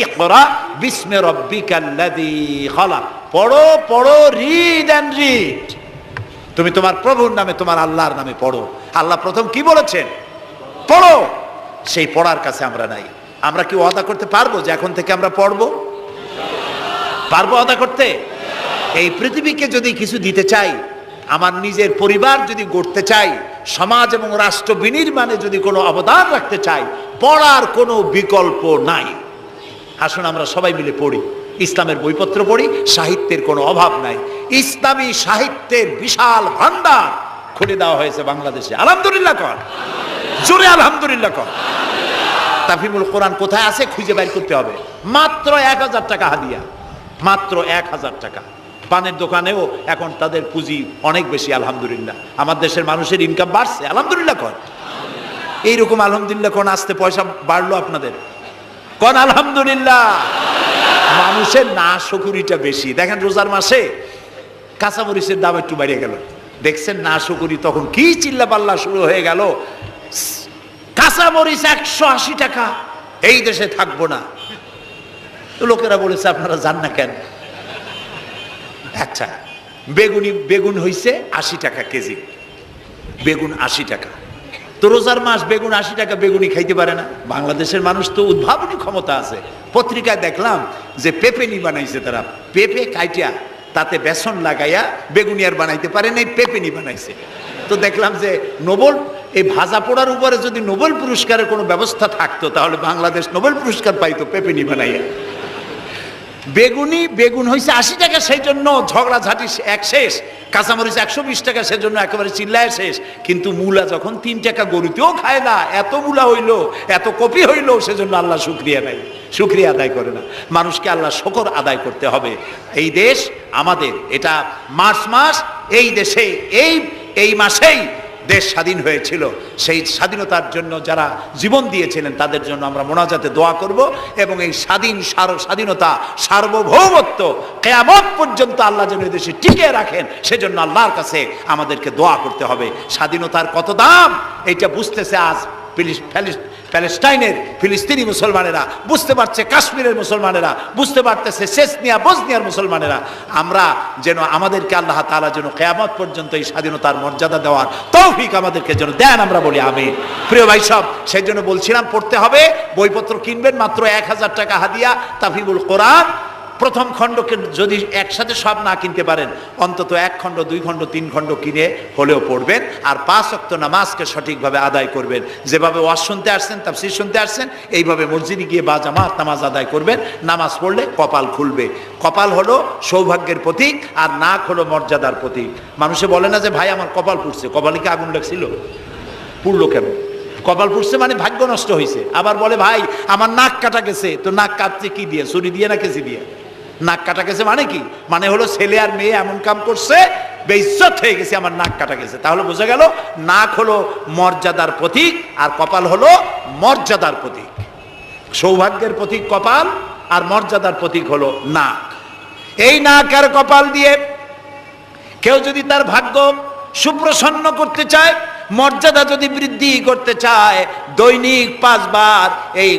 ইকরা বিস্মি রাব্বিকাল্লাযী খালাক। পড়ো পড়ো, রিড অ্যান্ড রিড। তুমি তোমার প্রভুর নামে, তোমার আল্লাহর নামে পড়ো। আল্লাহ প্রথম কি বলেছেন? পড়ো। সেই পড়ার কাছে আমরা নাই। আমরা কি ওয়াদা করতে পারবো যে এখন থেকে আমরা পড়বো? পারবো ওয়াদা করতে? এই পৃথিবীকে যদি কিছু দিতে চাই, আমার নিজের পরিবার যদি গড়তে চাই, সমাজ এবং রাষ্ট্র বিনির্মাণে যদি কোনো অবদান রাখতে চাই, পড়ার কোনো বিকল্প নাই। আসুন আমরা সবাই মিলে পড়ি, ইসলামের বইপত্র পড়ি, সাহিত্যের কোনো অভাব নাই। ইসলামী সাহিত্যের বিশাল ভান্ডার খুলে দেওয়া হয়েছে বাংলাদেশে, আলহামদুলিল্লাহ কর, জোরে আলহামদুলিল্লাহ কর। তাফহিমুল কোরআন কোথায় আছে খুঁজে বের করতে হবে। মাত্র 1000 টাকা হাদিয়া, মাত্র 1000 টাকা। পানের দোকানেও এখন তাদের পুঁজি অনেক বেশি, আলহামদুলিল্লাহ। আমার দেশের মানুষের ইনকাম বাড়ছে, আলহামদুলিল্লাহ কর। এইরকম আলহামদুলিল্লাহ কোন আসতে পয়সা বাড়লো আপনাদের? কোন আলহামদুলিল্লাহ। মানুষের না শুকরিটা বেশি। দেখেন রোজার মাসে কাঁচামরিচের দাম একটু বেড়ে গেল, দেখছেন না শুকরি, তখন কি চিল্লা পাল্লা শুরু হয়ে গেল। কাঁচা মরিচ 180 টাকা, এই দেশে থাকবো না। তো লোকেরা বলেছে আপনারা যান না কেন? আচ্ছা, বেগুন হইছে 80 টাকা কেজি, বেগুন 80 টাকা। তো রোজার মাস বেগুন 80 টাকা, বেগুনি খাইতে পারে না। বাংলাদেশের মানুষ তো উদ্ভাবনী ক্ষমতা আছে। পত্রিকায় দেখলাম যে পেপেনি বানাইছে তারা, পেঁপে কাইটিয়া তাতে বেসন লাগাইয়া বেগুনি আর বানাইতে পারে নাই, পেপেনি বানাইছে। তো দেখলাম যে নোবেল, এই ভাজা পোড়ার উপরে যদি নোবেল পুরস্কারের কোনো ব্যবস্থা থাকতো তাহলে বাংলাদেশ নোবেল পুরস্কার পাইতো পেপেনি বানাইয়া। বেগুন হয়েছে 80 টাকা, সেই জন্য ঝগড়াঝাটি এক শেষ। কাঁচামরিচ 120 টাকা, সেজন্য একেবারে চিল্লায় শেষ। কিন্তু মূলা যখন 3 টাকা, গরুতেও খায় না, এত মূলা হইলো, এত কপি হইলো, সেজন্য আল্লাহ শুকরিয়া নাই, শুকরিয়া আদায় করে না। মানুষকে আল্লাহ শুকর আদায় করতে হবে। এই দেশ আমাদের, এটা মার্চ মাস, এই দেশে এই মাসেই দেশ স্বাধীন হয়েছিল। সেই স্বাধীনতার জন্য যারা জীবন দিয়েছিলেন তাদের জন্য আমরা মোনাজাতে দোয়া করব, এবং এই স্বাধীনতা, সার্বভৌমত্ব কিয়ামত পর্যন্ত আল্লাহ যেন এই দেশে টিকিয়ে রাখেন, সেজন্য আল্লাহর কাছে আমাদেরকে দোয়া করতে হবে। স্বাধীনতার কত দাম এটা বুঝতেছে আজ প্যালেস্টাইনের ফিলিস্তিনি মুসলমানেরা, বুঝতে পারছে কাশ্মীরের মুসলমানেরা, বুঝতে পারতেছে চেচনিয়া বসনিয়ার মুসলমানেরা। আমরা যেন, আমাদেরকে আল্লাহ তাআলা যেন কিয়ামত পর্যন্ত এই স্বাধীনতার মর্যাদা দেওয়ার তৌফিক আমাদেরকে যেন দেন, আমরা বলি আমিন। প্রিয় ভাই সব, সেই জন্য বলছিলাম পড়তে হবে, বইপত্র কিনবেন, মাত্র 1000 টাকা হাদিয়া, তাফহিমুল কোরআন। প্রথম খণ্ডকে যদি একসাথে সব না কিনতে পারেন, অন্তত 1 খণ্ড 2 খণ্ড 3 খণ্ড কিনে হলেও পড়বেন। আর 5 ওয়াক্ত নামাজকে সঠিকভাবে আদায় করবেন। যেভাবে ওয়াজ শুনতে আসছেন, তাফসীর শুনতে আসছেন, এইভাবে মসজিদে গিয়ে বা জামাত নামাজ আদায় করবেন। নামাজ পড়লে কপাল খুলবে। কপাল হলো সৌভাগ্যের প্রতীক, আর নাক হলো মর্যাদার প্রতীক। মানুষে বলে না যে ভাই আমার কপাল পুড়ছে, কপালে কি আগুন লাগছিল? পুড়লো কেন? কপাল পুড়ছে মানে ভাগ্য নষ্ট হয়েছে। আবার বলে ভাই আমার নাক কাটা গেছে, তো নাক কাটছে কি দিয়ে? ছুরি দিয়ে না কেচি দিয়ে? নাক কাটা গেছে মানে কি? মানে হলো ছেলে আর মেয়ে এমন কাম করছে, বেইজ্জত হয়ে গেছে, আমার নাক কাটা গেছে। তাহলে বোঝা গেল নাক হলো মর্যাদার প্রতীক, আর কপাল হলো মর্যাদার প্রতীক। সৌভাগ্যের প্রতীক কপাল, আর মর্যাদার প্রতীক হলো নাক। এই নাক আর কপাল দিয়ে কেউ যদি তার ভাগ্য সুপ্রসন্ন করতে চায়, মর্যাদা যদি বৃদ্ধি করতে চায়, দৈনিক 5 বার এই